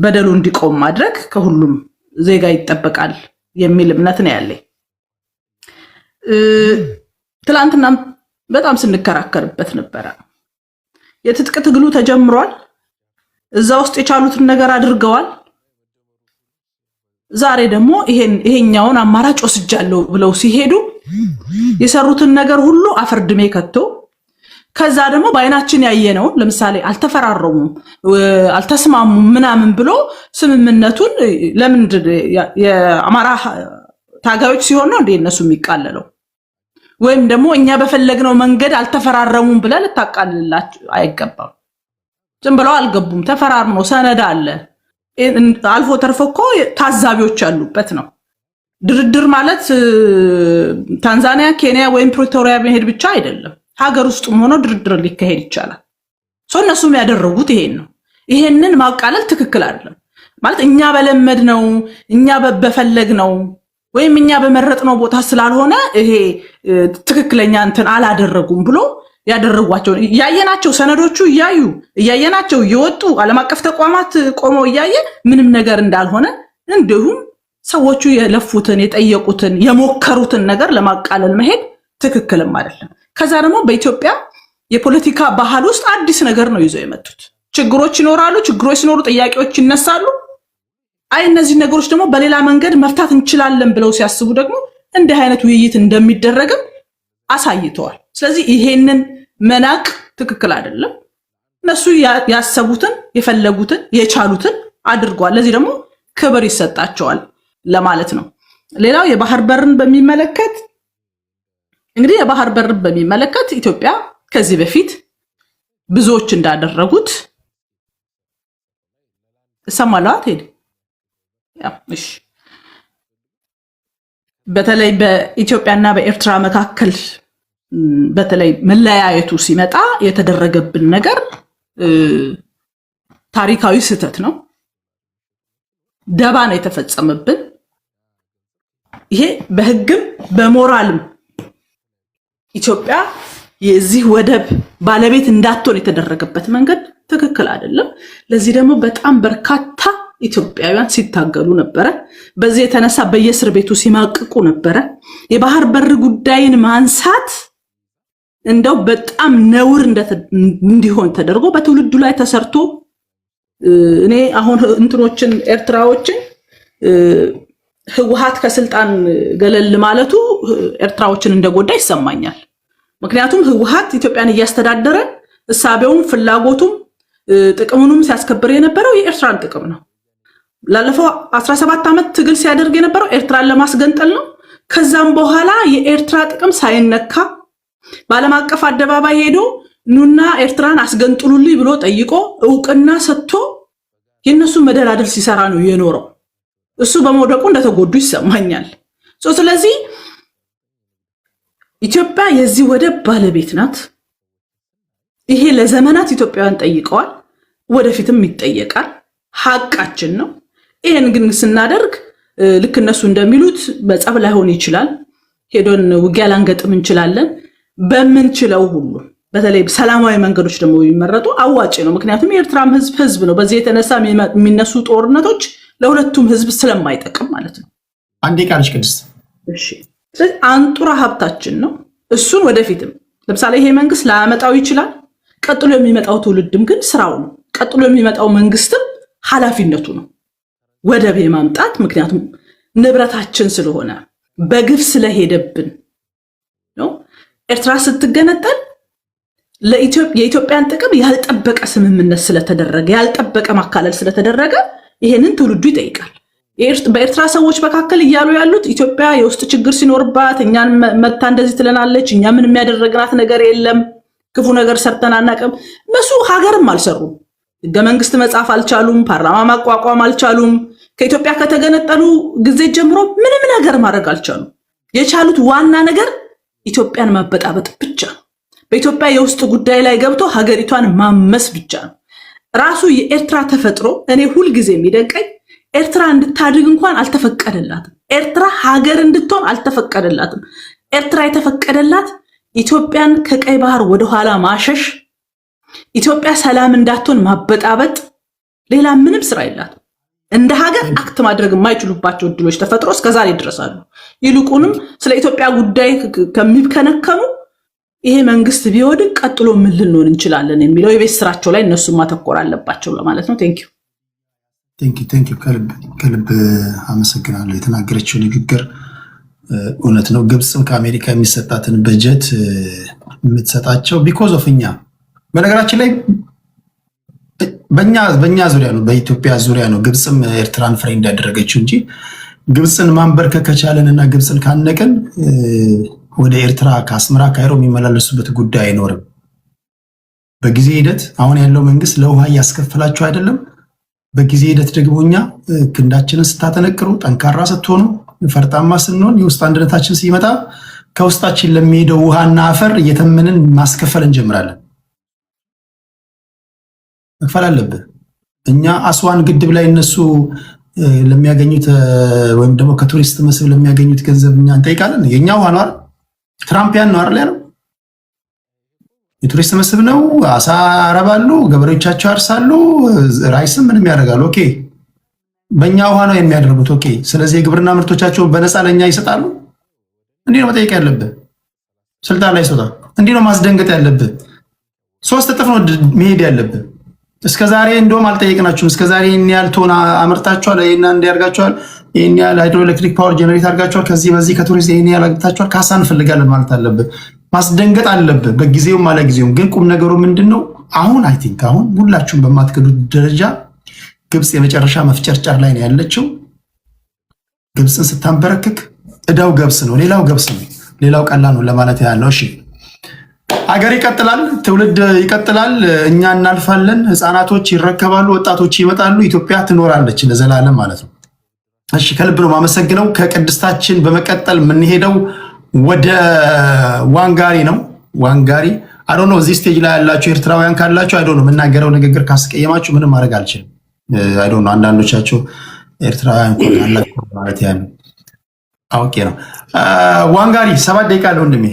በደሉ እንዲቆም ማድረግ ከሁሉም ዜጋ ይጠበቃል የሚል እምነት ነው ያለኝ። ትላንትና በጣም ስንከራከርበት ነበረ። የትጥቅ ትግሉ ተጀምሯል። እዛ ውስጥ የቻሉትን ነገር አድርገዋል። ዛሬ ደግሞ ይሄኛውን አማራጭ ወስጃለሁ ብለው ሲሄዱ የሰሩትን ነገር ሁሉ አፈርድሜ ከቶ ከዛ ደግሞ በአይናችን ያየነው ለምሳሌ አልተፈራረሙም አልተስማሙም ምናምን ብሎ ስምምነቱን ለምን የአማራ ታጋዮች ሲሆን ነው እንዴ እነሱ የሚቃለለው? ወይም ደግሞ እኛ በፈለግነው መንገድ አልተፈራረሙም ብለ ልታቃልላችሁ አይገባም። ዝም ብለው አልገቡም፣ ተፈራርመው ሰነድ አለ። አልፎ ተርፎ እኮ ታዛቢዎች ያሉበት ነው። ድርድር ማለት ታንዛኒያ፣ ኬንያ ወይም ፕሪቶሪያ መሄድ ብቻ አይደለም። ሀገር ውስጥም ሆኖ ድርድር ሊካሄድ ይችላል። እነሱም ያደረጉት ይሄን ነው። ይሄንን ማቃለል ትክክል አይደለም ማለት እኛ በለመድነው እኛ በፈለግነው ወይም እኛ በመረጥነው ቦታ ስላልሆነ ይሄ ትክክለኛ እንትን አላደረጉም ብሎ ያደረጓቸው ያየናቸው ሰነዶቹ እያየናቸው እየወጡ ዓለም አቀፍ ተቋማት ቆመው እያየ ምንም ነገር እንዳልሆነ እንዲሁም ሰዎቹ የለፉትን የጠየቁትን የሞከሩትን ነገር ለማቃለል መሄድ ትክክልም አይደለም። ከዛ ደግሞ በኢትዮጵያ የፖለቲካ ባህል ውስጥ አዲስ ነገር ነው ይዘው የመጡት። ችግሮች ይኖራሉ፣ ችግሮች ሲኖሩ ጥያቄዎች ይነሳሉ። እነዚህ ነገሮች ደግሞ በሌላ መንገድ መፍታት እንችላለን ብለው ሲያስቡ ደግሞ እንዲህ አይነት ውይይት እንደሚደረግም አሳይተዋል። ስለዚህ ይሄንን መናቅ ትክክል አይደለም። እነሱ ያሰቡትን የፈለጉትን የቻሉትን አድርጓል። ለዚህ ደግሞ ክብር ይሰጣቸዋል ለማለት ነው። ሌላው የባህር በርን በሚመለከት እንግዲህ የባህር በርን በሚመለከት ኢትዮጵያ ከዚህ በፊት ብዙዎች እንዳደረጉት ሰማላት ሄድ እሺ በተለይ በኢትዮጵያና በኤርትራ መካከል በተለይ መለያየቱ ሲመጣ የተደረገብን ነገር ታሪካዊ ስህተት ነው። ደባ ነው የተፈጸመብን። ይሄ በህግም በሞራልም ኢትዮጵያ የዚህ ወደብ ባለቤት እንዳትሆን የተደረገበት መንገድ ትክክል አይደለም። ለዚህ ደግሞ በጣም በርካታ ኢትዮጵያውያን ሲታገሉ ነበረ። በዚህ የተነሳ በየእስር ቤቱ ሲማቅቁ ነበረ። የባህር በር ጉዳይን ማንሳት እንደው በጣም ነውር እንዲሆን ተደርጎ በትውልዱ ላይ ተሰርቶ እኔ አሁን እንትኖችን ኤርትራዎችን ህወሓት ከስልጣን ገለል ማለቱ ኤርትራዎችን እንደጎዳ ይሰማኛል። ምክንያቱም ህወሓት ኢትዮጵያን እያስተዳደረ እሳቤውም ፍላጎቱም ጥቅሙንም ሲያስከብር የነበረው የኤርትራን ጥቅም ነው። ላለፈው 17 ዓመት ትግል ሲያደርግ የነበረው ኤርትራን ለማስገንጠል ነው። ከዛም በኋላ የኤርትራ ጥቅም ሳይነካ በዓለም አቀፍ አደባባይ ሄዶ ኑና ኤርትራን አስገንጥሉልኝ ብሎ ጠይቆ እውቅና ሰጥቶ የነሱ መደላደል ሲሰራ ነው የኖረው። እሱ በመውደቁ እንደተጎዱ ይሰማኛል። ስለዚህ ኢትዮጵያ የዚህ ወደብ ባለቤት ናት። ይሄ ለዘመናት ኢትዮጵያውያን ጠይቀዋል፣ ወደፊትም ይጠየቃል። ሐቃችን ነው። ይሄን ግን ስናደርግ ልክ እነሱ እንደሚሉት በጸብ ላይሆን ይችላል። ሄዶን ውጊያ ላንገጥም እንችላለን። በምንችለው ሁሉ በተለይ ሰላማዊ መንገዶች ደግሞ የሚመረጡ አዋጭ ነው። ምክንያቱም የኤርትራም ህዝብ ነው። በዚህ የተነሳ የሚነሱ ጦርነቶች ለሁለቱም ህዝብ ስለማይጠቅም ማለት ነው። አንዴ ቃልሽ ቅድስት እሺ። ስለዚህ አንጡራ ሀብታችን ነው። እሱን ወደፊትም ለምሳሌ ይሄ መንግስት ላያመጣው ይችላል። ቀጥሎ የሚመጣው ትውልድም ግን ስራው ነው። ቀጥሎ የሚመጣው መንግስትም ኃላፊነቱ ነው ወደብ የማምጣት። ምክንያቱም ንብረታችን ስለሆነ በግፍ ስለሄደብን ነው። ኤርትራ ስትገነጠል የኢትዮጵያን ጥቅም ያልጠበቀ ስምምነት ስለተደረገ ያልጠበቀ ማካለል ስለተደረገ ይሄንን ትውልዱ ይጠይቃል። በኤርትራ ሰዎች መካከል እያሉ ያሉት ኢትዮጵያ የውስጥ ችግር ሲኖርባት እኛን መታ እንደዚህ ትለናለች፣ እኛ ምን የሚያደረግናት ነገር የለም፣ ክፉ ነገር ሰርተን አናውቅም። እነሱ ሀገርም አልሰሩም፣ ህገ መንግስት መጻፍ አልቻሉም፣ ፓርላማ ማቋቋም አልቻሉም። ከኢትዮጵያ ከተገነጠሉ ጊዜ ጀምሮ ምንም ነገር ማድረግ አልቻሉም። የቻሉት ዋና ነገር ኢትዮጵያን ማበጣበጥ ብቻ፣ በኢትዮጵያ የውስጥ ጉዳይ ላይ ገብቶ ሀገሪቷን ማመስ ብቻ ነው። ራሱ የኤርትራ ተፈጥሮ እኔ ሁል ጊዜ የሚደንቀኝ ኤርትራ እንድታድግ እንኳን አልተፈቀደላትም። ኤርትራ ሀገር እንድትሆን አልተፈቀደላትም። ኤርትራ የተፈቀደላት ኢትዮጵያን ከቀይ ባህር ወደኋላ ማሸሽ፣ ኢትዮጵያ ሰላም እንዳትሆን ማበጣበጥ፣ ሌላ ምንም ስራ የላትም። እንደ ሀገር አክት ማድረግ የማይችሉባቸው እድሎች ተፈጥሮ እስከዛሬ ድረሳሉ። ይልቁንም ስለ ኢትዮጵያ ጉዳይ ከሚከነከኑ ይሄ መንግስት ቢወድቅ ቀጥሎ ምን ልንሆን እንችላለን የሚለው የቤት ስራቸው ላይ እነሱ ማተኮር አለባቸው ለማለት ነው። ቴንክ ዩ ከልብ አመሰግናለሁ። የተናገረችው ንግግር እውነት ነው። ግብፅም ከአሜሪካ የሚሰጣትን በጀት የምትሰጣቸው ቢኮዝ ኦፍ እኛ በነገራችን ላይ በእኛ ዙሪያ ነው፣ በኢትዮጵያ ዙሪያ ነው ግብፅም ኤርትራን ፍሬንድ ያደረገችው እንጂ ግብፅን ማንበርከክ ከቻለን እና ግብፅን ካነቅን ወደ ኤርትራ ከአስመራ ካይሮ የሚመላለሱበት ጉዳይ አይኖርም። በጊዜ ሂደት አሁን ያለው መንግስት ለውሃ እያስከፈላቸው አይደለም። በጊዜ ሂደት ደግሞ እኛ ክንዳችንን ስታጠነቅሩ፣ ጠንካራ ስትሆኑ፣ ፈርጣማ ስንሆን፣ የውስጥ አንድነታችን ሲመጣ ከውስጣችን ለሚሄደው ውሃና አፈር እየተመንን ማስከፈል እንጀምራለን። መክፈል አለብን። እኛ አስዋን ግድብ ላይ እነሱ ለሚያገኙት ወይም ደግሞ ከቱሪስት መስህብ ለሚያገኙት ገንዘብ እኛ እንጠይቃለን። የኛ ውሃ ነው አይደል? ትራምፒያን ነው አይደል ያለው? የቱሪስት መስህብ ነው። አሳ አረባሉ፣ ገበሬዎቻቸው ያርሳሉ፣ ራይስም ምንም ያደርጋሉ። ኦኬ፣ በእኛ ውሃ ነው የሚያደርጉት። ኦኬ፣ ስለዚህ የግብርና ምርቶቻቸውን በነፃ ለእኛ ይሰጣሉ። እንዲህ ነው መጠየቅ ያለብን። ስልጣን ላይ ይሰጣል። እንዲህ ነው ማስደንገጥ ያለብን። 3 እጥፍ ነው መሄድ ያለብን። እስከዛሬ እንደውም አልጠየቅናችሁም። እስከዛሬ ይህን ያህል ቶን አምርታችኋል፣ ይህን እንዲህ ያርጋችኋል፣ ይህን ያህል ሃይድሮኤሌክትሪክ ፓወር ጀነሬት አድርጋችኋል፣ ከዚህ በዚህ ከቱሪስት ይህን ያህል አግኝታችኋል፣ ካሳ እንፈልጋለን ማለት አለብን። ማስደንገጥ አለብን፣ በጊዜውም አለጊዜውም። ግን ቁም ነገሩ ምንድን ነው? አሁን አይ ቲንክ አሁን ሁላችሁም በማትክዱት ደረጃ ግብፅ የመጨረሻ መፍጨርጨር ላይ ነው ያለችው። ግብፅን ስታንበረክክ እዳው ገብስ ነው፣ ሌላው ገብስ ነው፣ ሌላው ቀላል ነው ለማለት ያለው። እሺ አገር ይቀጥላል፣ ትውልድ ይቀጥላል፣ እኛ እናልፋለን፣ ህፃናቶች ይረከባሉ፣ ወጣቶች ይመጣሉ፣ ኢትዮጵያ ትኖራለች ለዘላለም ማለት ነው። እሺ ከልብ ነው ማመሰግነው። ከቅድስታችን በመቀጠል የምንሄደው ወደ ዋንጋሪ ነው። ዋንጋሪ አይ ዶንት ኖ እዚህ ስቴጅ ላይ ያላችሁ ኤርትራውያን ካላችሁ አይ ዶንት ኖ የምናገረው ንግግር ካስቀየማችሁ ምንም ማድረግ አልችልም። አይ ዶንት ኖ አንዳንዶቻችሁ ኤርትራውያን ካላችሁ ማለት ያለው አውቄ ነው። ዋንጋሪ 7 ደቂቃ አለ ወንድሜ።